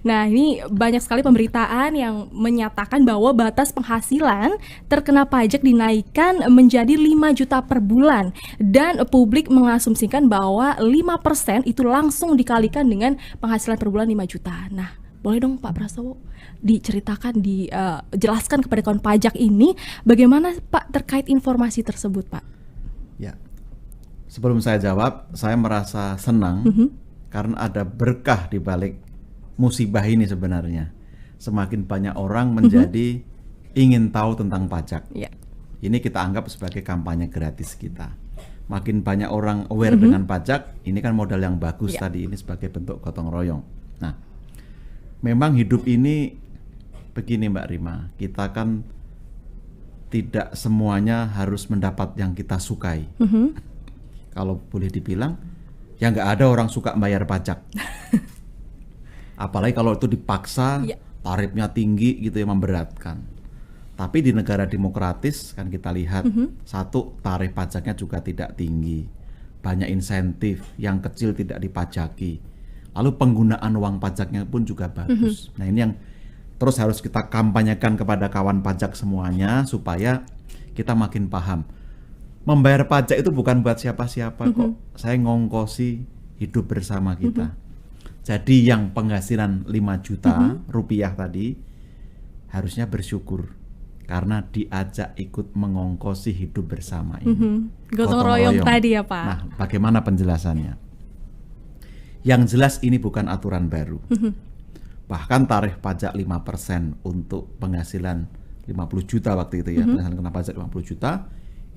Nah ini banyak sekali pemberitaan yang menyatakan bahwa batas penghasilan terkena pajak dinaikkan menjadi 5 juta per bulan. Dan publik mengasumsikan bahwa 5% itu langsung dikalikan dengan penghasilan per bulan 5 juta. Nah boleh dong Pak Prastowo diceritakan, dijelaskan kepada kawan pajak ini bagaimana Pak terkait informasi tersebut Pak? Ya. Sebelum saya jawab, saya merasa senang karena ada berkah di balik musibah ini sebenarnya. Semakin banyak orang menjadi ingin tahu tentang pajak. Yeah. Ini kita anggap sebagai kampanye gratis kita. Makin banyak orang aware dengan pajak, ini kan modal yang bagus tadi, ini sebagai bentuk gotong royong. Nah, memang hidup ini begini Mbak Rima, kita kan tidak semuanya harus mendapat yang kita sukai. Kalau boleh dibilang, ya nggak ada orang suka bayar pajak. Apalagi kalau itu dipaksa, tarifnya tinggi gitu ya, memberatkan. Tapi di negara demokratis kan kita lihat, satu, tarif pajaknya juga tidak tinggi. Banyak insentif, yang kecil tidak dipajaki. Lalu penggunaan uang pajaknya pun juga bagus. Nah ini yang terus harus kita kampanyekan kepada kawan pajak semuanya, supaya kita makin paham. Membayar pajak itu bukan buat siapa-siapa kok. Saya ngongkosi hidup bersama kita. Jadi yang penghasilan 5 juta rupiah tadi harusnya bersyukur karena diajak ikut mengongkosi hidup bersama ini. Gotong royong tadi ya Pak. Nah, bagaimana penjelasannya? Yang jelas ini bukan aturan baru. Bahkan tarif pajak 5% untuk penghasilan 50 juta waktu itu ya, penghasilan kena pajak 50 juta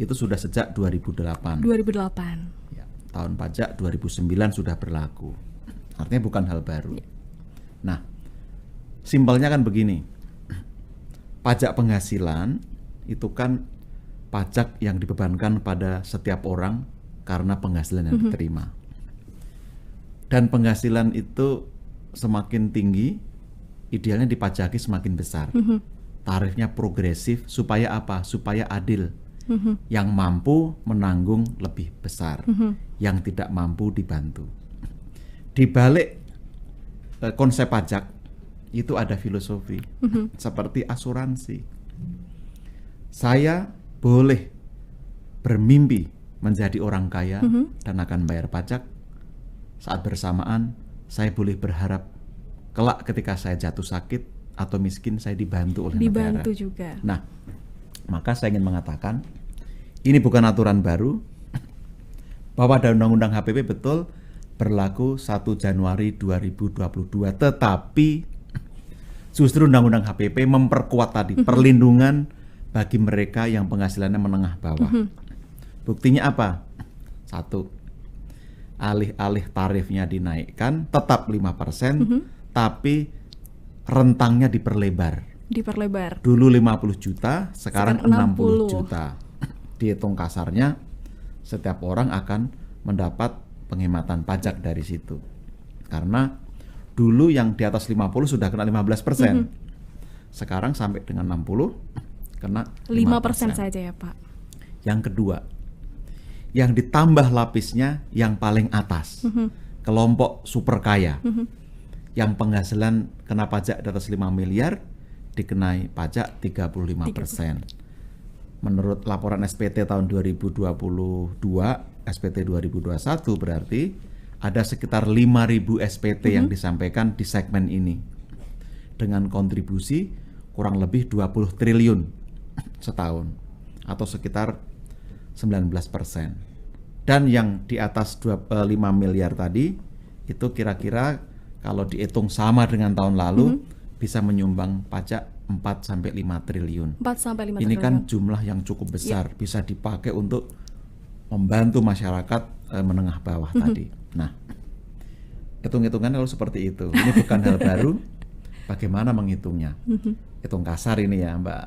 itu sudah sejak 2008. 2008. Ya, tahun pajak 2009 sudah berlaku. Artinya bukan hal baru. Nah, simpelnya kan begini. Pajak penghasilan itu kan pajak yang dibebankan pada setiap orang karena penghasilan yang diterima. Dan penghasilan itu semakin tinggi, idealnya dipajaki semakin besar. Tarifnya progresif supaya apa? Supaya adil. Yang mampu menanggung lebih besar, yang tidak mampu dibantu. Di balik konsep pajak itu ada filosofi, seperti asuransi. Saya boleh bermimpi menjadi orang kaya dan akan bayar pajak. Saat bersamaan saya boleh berharap kelak ketika saya jatuh sakit atau miskin saya dibantu oleh negara. Dibantu juga. Nah, maka saya ingin mengatakan ini bukan aturan baru, bahwa ada undang-undang HPP betul berlaku 1 Januari 2022, tetapi justru undang-undang HPP memperkuat tadi perlindungan bagi mereka yang penghasilannya menengah bawah. Buktinya apa? 1, alih-alih tarifnya dinaikkan tetap 5%, tapi rentangnya diperlebar. Dulu 50 juta, sekarang 60 juta. Dihitung kasarnya, setiap orang akan mendapat penghematan pajak dari situ. Karena dulu yang di atas 50 sudah kena 15%. Sekarang sampai dengan 60 kena 5% saja ya Pak. Yang kedua, yang ditambah lapisnya yang paling atas, kelompok super kaya, yang penghasilan kena pajak di atas 5 miliar dikenai pajak 35%. Menurut laporan SPT tahun 2022, SPT 2021 berarti ada sekitar 5.000 SPT yang disampaikan di segmen ini dengan kontribusi kurang lebih 20 triliun setahun atau sekitar 19%. Dan yang di atas 5 miliar tadi itu kira-kira kalau dihitung sama dengan tahun lalu bisa menyumbang pajak 4-5 triliun. 4-5 Ini triliun. kan jumlah yang cukup besar, bisa dipakai untuk membantu masyarakat menengah bawah tadi. Nah, hitung-hitungan lalu seperti itu. Ini bukan hal baru. Bagaimana menghitungnya? Hitung kasar ini ya, Mbak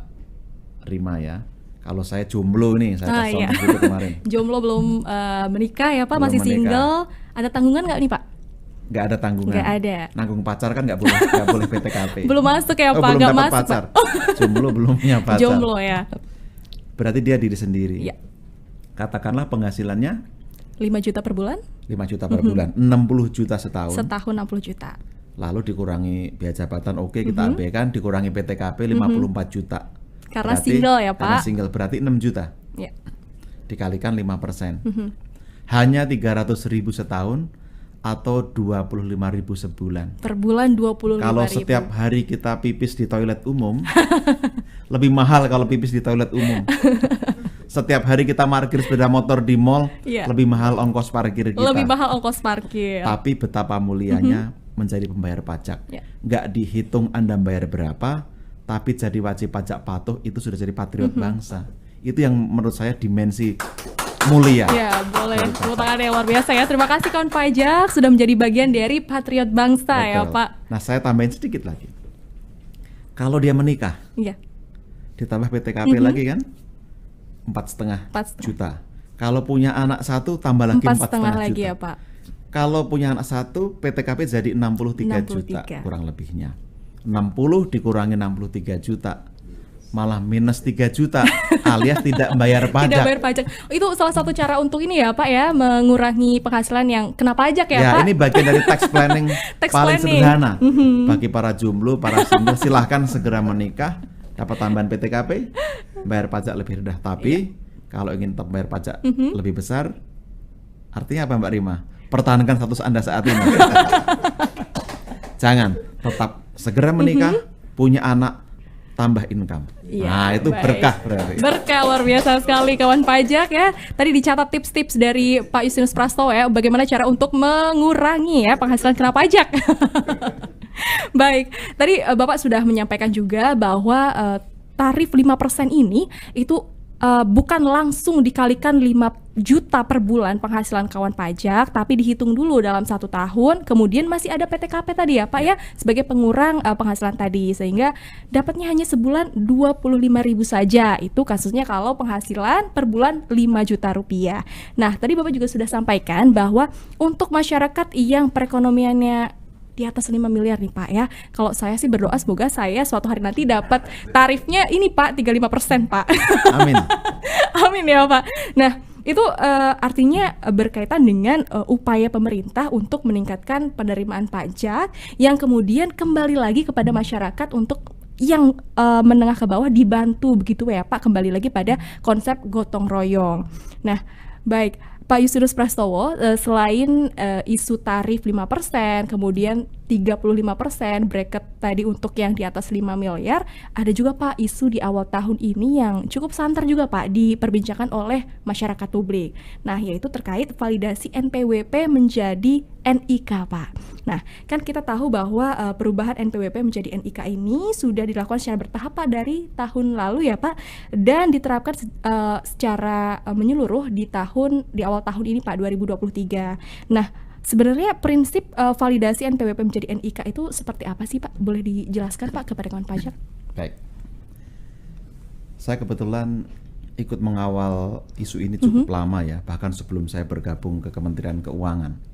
Rima ya. Kalau saya jomblo nih, saya iya. dulu kemarin. Jomblo belum menikah ya Pak, Belum masih menikah. single. Ada tanggungan nggak nih Pak? Nggak ada tanggungan. Nggak ada. Nanggung pacar kan nggak boleh PTKP. Belum masuk ya Pak? Belum Nggak dapat masuk pacar. Pak. Jomblo belum punya pacar. Jomblo ya. Berarti dia diri sendiri. Iya. Katakanlah penghasilannya 5 juta per bulan? 5 juta per bulan, 60 juta setahun. Setahun 60 juta. Lalu dikurangi biaya jabatan, oke kita abaikan, dikurangi PTKP 54 juta. Karena single ya, Karena Pak. single berarti 6 juta. Ya. Dikalikan 5%. Hanya 300.000 setahun atau 25.000 sebulan. Per bulan 25.000. Kalau setiap hari kita pipis di toilet umum, lebih mahal kalau pipis di toilet umum. Setiap hari kita parkir sepeda motor di mall, Iya. lebih mahal ongkos parkir kita. Lebih mahal ongkos parkir. Tapi betapa mulianya menjadi pembayar pajak. Ya. Nggak dihitung Anda bayar berapa, tapi jadi wajib pajak patuh, itu sudah jadi patriot bangsa. Itu yang menurut saya dimensi mulia. Ya, boleh. Tepuk tangan yang luar biasa ya. Terima kasih kawan pajak sudah menjadi bagian dari patriot bangsa ya Betul. Pak. Nah, saya tambahin sedikit lagi. Kalau dia menikah, Iya. ditambah PTKP lagi kan 4,5 4,5 juta. Kalau punya anak satu tambah lagi 4,5 lagi juta. ya Pak. Kalau punya anak satu PTKP jadi 63 juta 63. kurang lebihnya. 60 dikurangi 63 juta malah minus 3 juta alias tidak membayar pajak. Tidak bayar pajak. Itu salah satu cara untuk ini ya Pak ya, mengurangi penghasilan yang kena pajak ya, Pak. Ini bagian dari tax planning Tax paling planning. sederhana. Bagi para jomblo, para single silahkan segera menikah, dapat tambahan PTKP, bayar pajak lebih rendah. Tapi kalau ingin tetap bayar pajak lebih besar, artinya apa Mbak Rima? Pertahankan status Anda saat ini. Jangan, tetap segera menikah, punya anak, tambah income. Iya, Nah, itu baik. berkah berarti. Berkah luar biasa sekali kawan pajak ya. Tadi dicatat tips-tips dari Pak Justinus Prastowo ya, bagaimana cara untuk mengurangi ya penghasilan kena pajak. Baik, tadi Bapak sudah menyampaikan juga bahwa tarif 5% ini itu bukan langsung dikalikan 5 juta per bulan penghasilan kawan pajak, tapi dihitung dulu dalam 1 tahun, kemudian masih ada PTKP tadi ya Pak ya, sebagai pengurang penghasilan tadi, sehingga dapatnya hanya sebulan 25.000 saja. Itu kasusnya kalau penghasilan per bulan 5 juta rupiah. Nah, tadi Bapak juga sudah sampaikan bahwa untuk masyarakat yang perekonomiannya di atas 5 miliar nih Pak ya. Kalau saya sih berdoa semoga saya suatu hari nanti dapat tarifnya ini Pak 35% Pak. Amin. Amin ya Pak. Nah, itu artinya berkaitan dengan upaya pemerintah untuk meningkatkan penerimaan pajak yang kemudian kembali lagi kepada masyarakat untuk yang menengah ke bawah dibantu begitu ya Pak, kembali lagi pada konsep gotong royong. Nah, baik Pak Justinus Prastowo, selain isu tarif 5%, kemudian 35% bracket tadi untuk yang di atas 5 miliar, ada juga Pak isu di awal tahun ini yang cukup santer juga Pak diperbincangkan oleh masyarakat publik. Nah, yaitu terkait validasi NPWP menjadi NIK Pak. Nah, kan kita tahu bahwa perubahan NPWP menjadi NIK ini sudah dilakukan secara bertahap Pak dari tahun lalu ya Pak, dan diterapkan secara menyeluruh di awal tahun ini Pak 2023. Nah, sebenarnya prinsip validasi NPWP menjadi NIK itu seperti apa sih Pak? Boleh dijelaskan Pak kepada kawan pajak? Baik. Saya kebetulan ikut mengawal isu ini cukup lama ya, bahkan sebelum saya bergabung ke Kementerian Keuangan.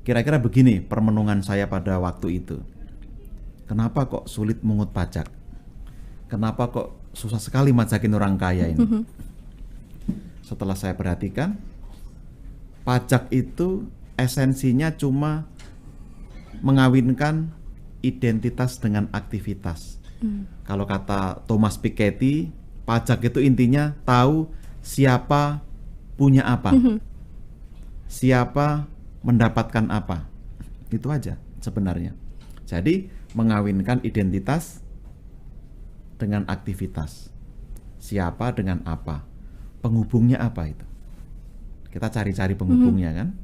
Kira-kira begini permenungan saya pada waktu itu. Kenapa kok sulit mengut pajak? Kenapa kok susah sekali majakin orang kaya ini? Setelah saya perhatikan, pajak itu esensinya cuma mengawinkan identitas dengan aktivitas. Kalau kata Thomas Piketty, Pajak itu intinya tahu siapa punya apa, siapa mendapatkan apa. Itu aja sebenarnya. Jadi mengawinkan identitas dengan aktivitas. Siapa dengan apa, penghubungnya apa itu. Kita cari-cari penghubungnya kan.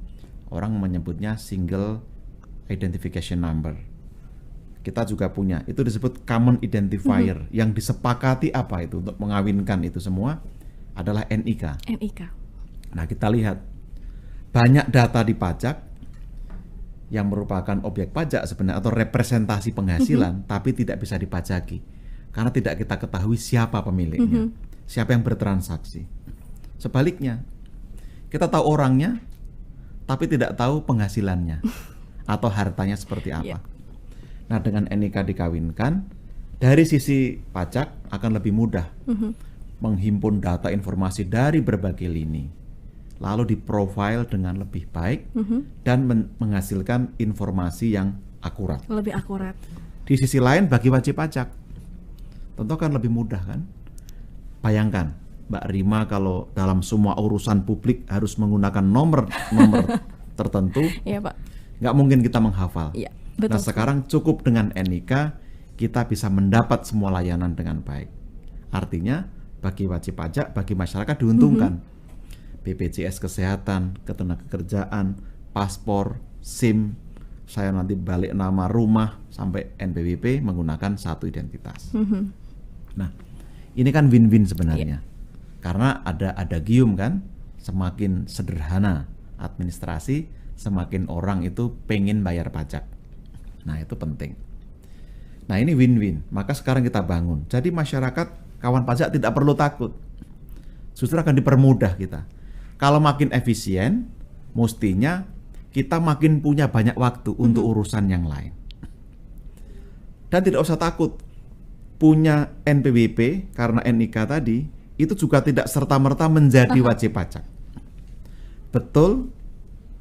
Orang menyebutnya single identification number. Kita juga punya, itu disebut common identifier. Yang disepakati apa itu untuk mengawinkan itu semua adalah NIK. Nah, kita lihat banyak data di pajak yang merupakan objek pajak sebenarnya atau representasi penghasilan, tapi tidak bisa dipajaki karena tidak kita ketahui siapa pemiliknya, siapa yang bertransaksi. Sebaliknya, kita tahu orangnya, tapi tidak tahu penghasilannya atau hartanya seperti apa. Nah, dengan NIK dikawinkan, dari sisi pajak akan lebih mudah menghimpun data informasi dari berbagai lini, lalu diprofile dengan lebih baik dan menghasilkan informasi yang akurat. Lebih akurat. Di sisi lain, bagi wajib pajak, tentu akan lebih mudah kan? Bayangkan, Mbak Rima kalau dalam semua urusan publik harus menggunakan nomor tertentu, Iya, Pak. nggak mungkin kita menghafal. Iya, betul. Nah, sekarang cukup dengan NIK, kita bisa mendapat semua layanan dengan baik. Artinya, bagi wajib pajak, bagi masyarakat diuntungkan. BPJS Kesehatan, Ketenagakerjaan, paspor, SIM, saya nanti balik nama rumah, sampai NPWP menggunakan satu identitas. Nah, ini kan win-win sebenarnya. Karena ada adagium kan, semakin sederhana administrasi, semakin orang itu pengen bayar pajak. Nah, itu penting. Nah, ini win-win. Maka sekarang kita bangun. Jadi masyarakat, kawan pajak tidak perlu takut. Justru akan dipermudah kita. Kalau makin efisien, mestinya kita makin punya banyak waktu untuk urusan yang lain. Dan tidak usah takut. Punya NPWP karena NIK tadi, itu juga tidak serta-merta menjadi wajib pajak. Betul,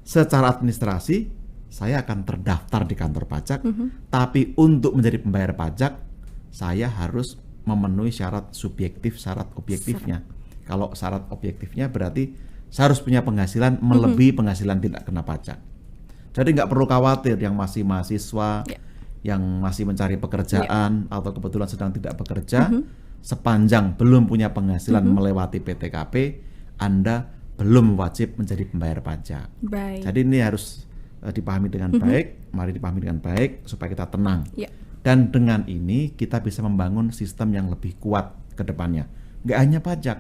secara administrasi, saya akan terdaftar di kantor pajak, tapi untuk menjadi pembayar pajak, saya harus memenuhi syarat subjektif, syarat objektifnya. Kalau syarat objektifnya berarti saya harus punya penghasilan melebihi penghasilan tidak kena pajak. Jadi nggak perlu khawatir yang masih mahasiswa, yang masih mencari pekerjaan, atau kebetulan sedang tidak bekerja, sepanjang belum punya penghasilan melewati PTKP, Anda belum wajib menjadi pembayar pajak. Baik. Jadi ini harus dipahami dengan baik, mari dipahami dengan baik supaya kita tenang. Ya. Dan dengan ini kita bisa membangun sistem yang lebih kuat ke depannya. Nggak hanya pajak,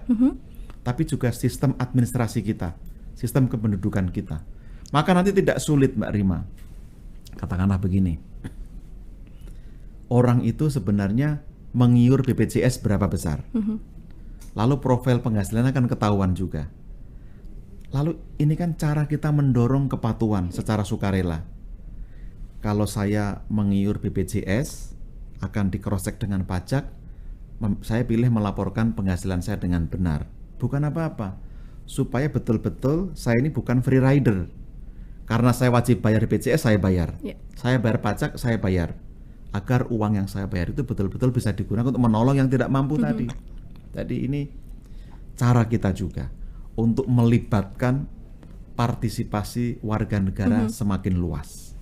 tapi juga sistem administrasi kita, sistem kependudukan kita. Maka nanti tidak sulit, Mbak Rima. Katakanlah begini, orang itu sebenarnya mengiur BPJS berapa besar, lalu profil penghasilannya akan ketahuan juga. Lalu ini kan cara kita mendorong kepatuhan secara sukarela. Kalau saya mengiur BPJS, akan di-cross-check dengan pajak, saya pilih melaporkan penghasilan saya dengan benar. Bukan apa-apa, supaya betul-betul saya ini bukan free rider. Karena saya wajib bayar BPJS, saya bayar. Saya bayar pajak, saya bayar. Agar uang yang saya bayar itu betul-betul bisa digunakan untuk menolong yang tidak mampu tadi. Jadi ini cara kita juga untuk melibatkan partisipasi warga negara semakin luas.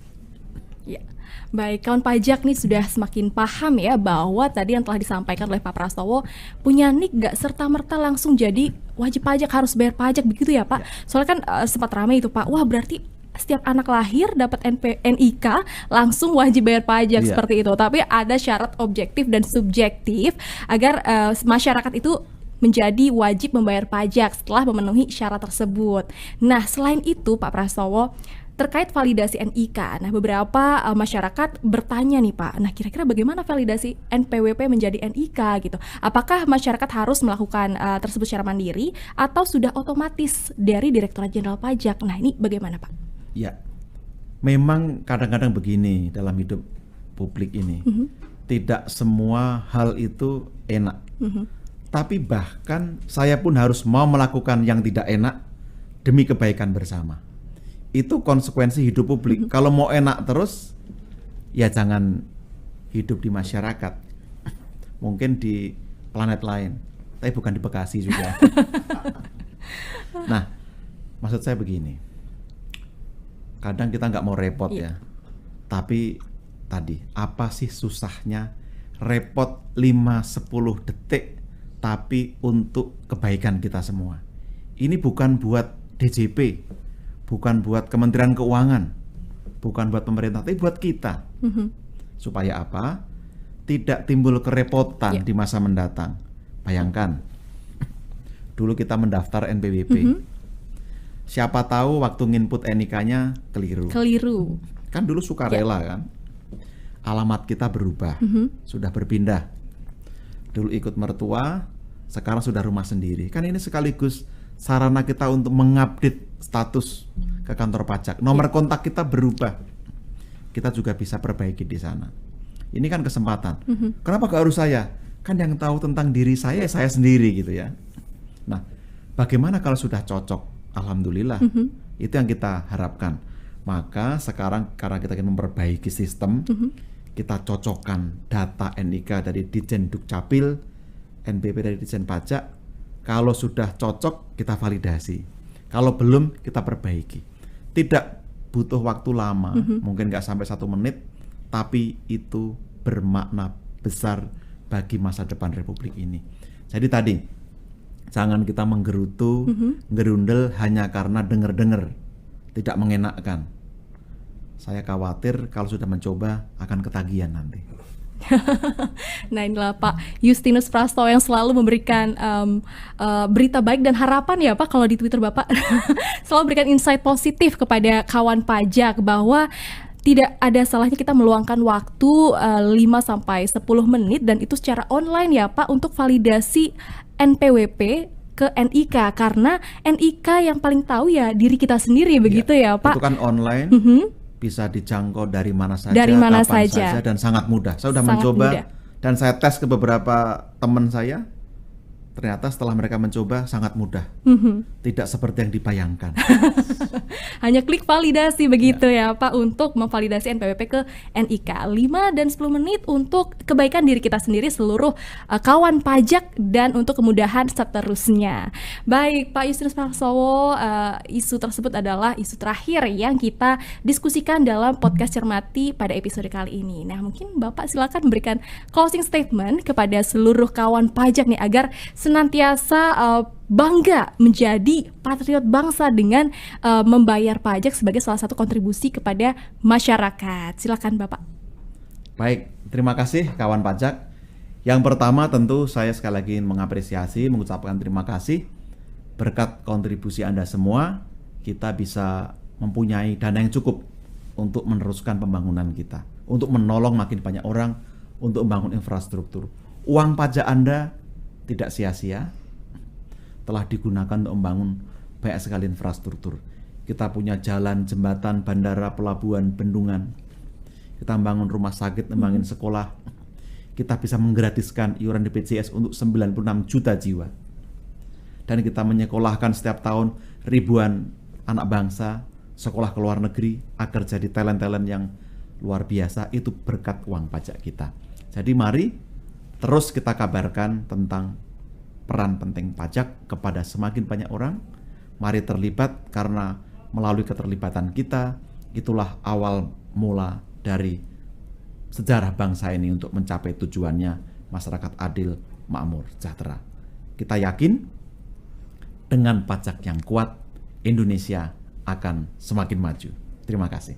Ya, baik, kawan pajak nih sudah semakin paham ya bahwa tadi yang telah disampaikan oleh Pak Prastowo, punya NIK gak serta-merta langsung jadi wajib pajak, harus bayar pajak begitu ya Pak? Soalnya kan sempat ramai itu Pak, wah berarti setiap anak lahir dapat NIK langsung wajib bayar pajak seperti itu. Tapi ada syarat objektif dan subjektif agar masyarakat itu menjadi wajib membayar pajak setelah memenuhi syarat tersebut. Nah, selain itu Pak Prastowo, terkait validasi NIK, nah beberapa masyarakat bertanya nih Pak, nah kira-kira bagaimana validasi NPWP menjadi NIK gitu? Apakah masyarakat harus melakukan tersebut secara mandiri atau sudah otomatis dari Direktorat Jenderal Pajak? Nah ini bagaimana Pak? Ya, memang kadang-kadang begini dalam hidup publik ini, tidak semua hal itu enak. Tapi bahkan saya pun harus mau melakukan yang tidak enak demi kebaikan bersama. Itu konsekuensi hidup publik. Kalau mau enak terus, ya jangan hidup di masyarakat. Mungkin di planet lain. tapi bukan di Bekasi juga. Nah, maksud saya begini, kadang kita nggak mau repot ya, tapi tadi apa sih susahnya repot 5-10 detik tapi untuk kebaikan kita semua. Ini bukan buat DJP, bukan buat Kementerian Keuangan, bukan buat pemerintah, tapi buat kita. Supaya apa? Tidak timbul kerepotan di masa mendatang. Bayangkan, dulu kita mendaftar NPWP. Siapa tahu waktu nginput NIK-nya keliru. Kan dulu sukarela kan? Alamat kita berubah, sudah berpindah. Dulu ikut mertua, sekarang sudah rumah sendiri. Kan ini sekaligus sarana kita untuk mengupdate status ke kantor pajak. Nomor kontak kita berubah. Kita juga bisa perbaiki di sana. Ini kan kesempatan. Kenapa gak harus saya? Kan yang tahu tentang diri saya sendiri gitu ya. Nah, bagaimana kalau sudah cocok? Alhamdulillah. Itu yang kita harapkan. Maka sekarang karena kita ingin memperbaiki sistem, kita cocokkan data NIK dari Ditjen Dukcapil, NPWP dari Ditjen Pajak. Kalau sudah cocok, kita validasi. Kalau belum, kita perbaiki. Tidak butuh waktu lama, mungkin nggak sampai 1 menit, tapi itu bermakna besar bagi masa depan Republik ini. Jadi tadi, jangan kita menggerutu, gerundel hanya karena dengar-dengar, tidak mengenakkan. Saya khawatir kalau sudah mencoba akan ketagihan nanti. Nah, inilah Pak Justinus Prastowo yang selalu memberikan berita baik dan harapan ya Pak, kalau di Twitter Bapak selalu memberikan insight positif kepada kawan pajak bahwa tidak ada salahnya kita meluangkan waktu 5-10 menit dan itu secara online ya Pak untuk validasi NPWP ke NIK, karena NIK yang paling tahu ya diri kita sendiri, begitu ya Pak. Itu kan online, bisa dijangkau dari mana saja, kapan saja, dan sangat mudah. Saya sudah mencoba dan saya tes ke beberapa teman saya. Ternyata setelah mereka mencoba sangat mudah, tidak seperti yang dibayangkan. Hanya klik validasi begitu ya Pak untuk memvalidasi NPWP ke NIK. 5 dan 10 menit untuk kebaikan diri kita sendiri, seluruh kawan pajak, dan untuk kemudahan seterusnya. Baik Pak Justinus Prastowo, isu tersebut adalah isu terakhir yang kita diskusikan dalam podcast Cermati pada episode kali ini. Nah, mungkin Bapak silakan memberikan closing statement kepada seluruh kawan pajak nih agar senantiasa bangga menjadi patriot bangsa dengan membayar pajak sebagai salah satu kontribusi kepada masyarakat. Silakan Bapak. Baik, terima kasih kawan pajak. Yang pertama tentu saya sekali lagi mengapresiasi, mengucapkan terima kasih. Berkat kontribusi Anda semua, kita bisa mempunyai dana yang cukup untuk meneruskan pembangunan kita, untuk menolong makin banyak orang, untuk membangun infrastruktur. Uang pajak Anda tidak sia-sia, telah digunakan untuk membangun banyak sekali infrastruktur. Kita punya jalan, jembatan, bandara, pelabuhan, bendungan. Kita membangun rumah sakit, membangun sekolah. Kita bisa menggratiskan iuran BPJS untuk 96 juta jiwa. Dan kita menyekolahkan setiap tahun ribuan anak bangsa sekolah ke luar negeri agar jadi talent-talent yang luar biasa. Itu berkat uang pajak kita. Jadi mari terus kita kabarkan tentang peran penting pajak kepada semakin banyak orang. Mari terlibat, karena melalui keterlibatan kita, itulah awal mula dari sejarah bangsa ini untuk mencapai tujuannya masyarakat adil, makmur, sejahtera. Kita yakin dengan pajak yang kuat, Indonesia akan semakin maju. Terima kasih.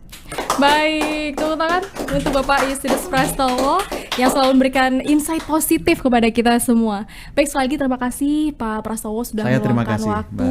Baik, tepuk tangan untuk Bapak Justinus Prastowo yang selalu memberikan insight positif kepada kita semua. Baik, sekali lagi terima kasih Pak Prastowo sudah meluangkan waktu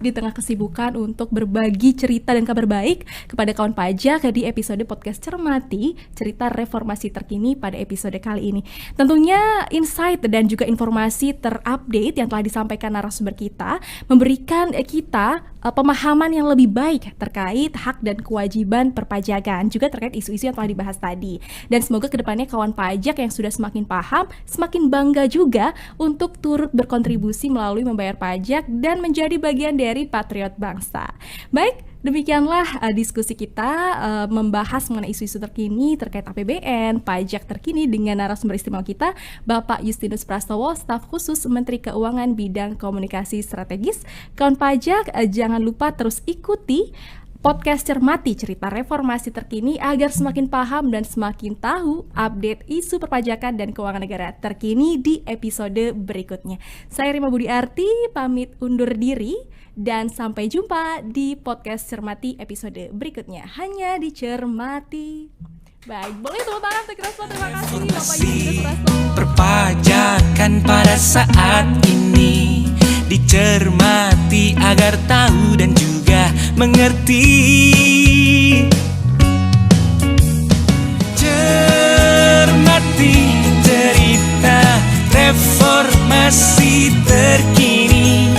di tengah kesibukan untuk berbagi cerita dan kabar baik kepada kawan pajak di episode podcast Cermati, cerita reformasi terkini pada episode kali ini. Tentunya insight dan juga informasi terupdate yang telah disampaikan narasumber kita memberikan kita pemahaman yang lebih baik terkait hak dan kewajiban perpajakan, juga terkait isu-isu yang telah dibahas tadi. Dan semoga kedepannya kawan pajak yang sudah semakin paham, semakin bangga juga untuk turut berkontribusi melalui membayar pajak dan menjadi bagian dari patriot bangsa. Baik, Demikianlah diskusi kita membahas mengenai isu-isu terkini terkait APBN, pajak terkini dengan narasumber istimewa kita, Bapak Justinus Prastowo, staf khusus Menteri Keuangan bidang komunikasi strategis. Kawan pajak, jangan lupa terus ikuti podcast Cermati, cerita reformasi terkini agar semakin paham dan semakin tahu update isu perpajakan dan keuangan negara terkini di episode berikutnya. Saya Rima Budi Arti, pamit undur diri dan sampai jumpa di podcast Cermati episode berikutnya. Hanya di Cermati. Baik, boleh tepuk tangan untuk kita semua. Terima kasih Bapak Justinus Prastowo. Perpajakan pada saat ini dicermati agar tahu dan juga mengerti. Cermati cerita reformasi terkini,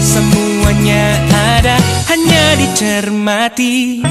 semuanya ada hanya dicermati.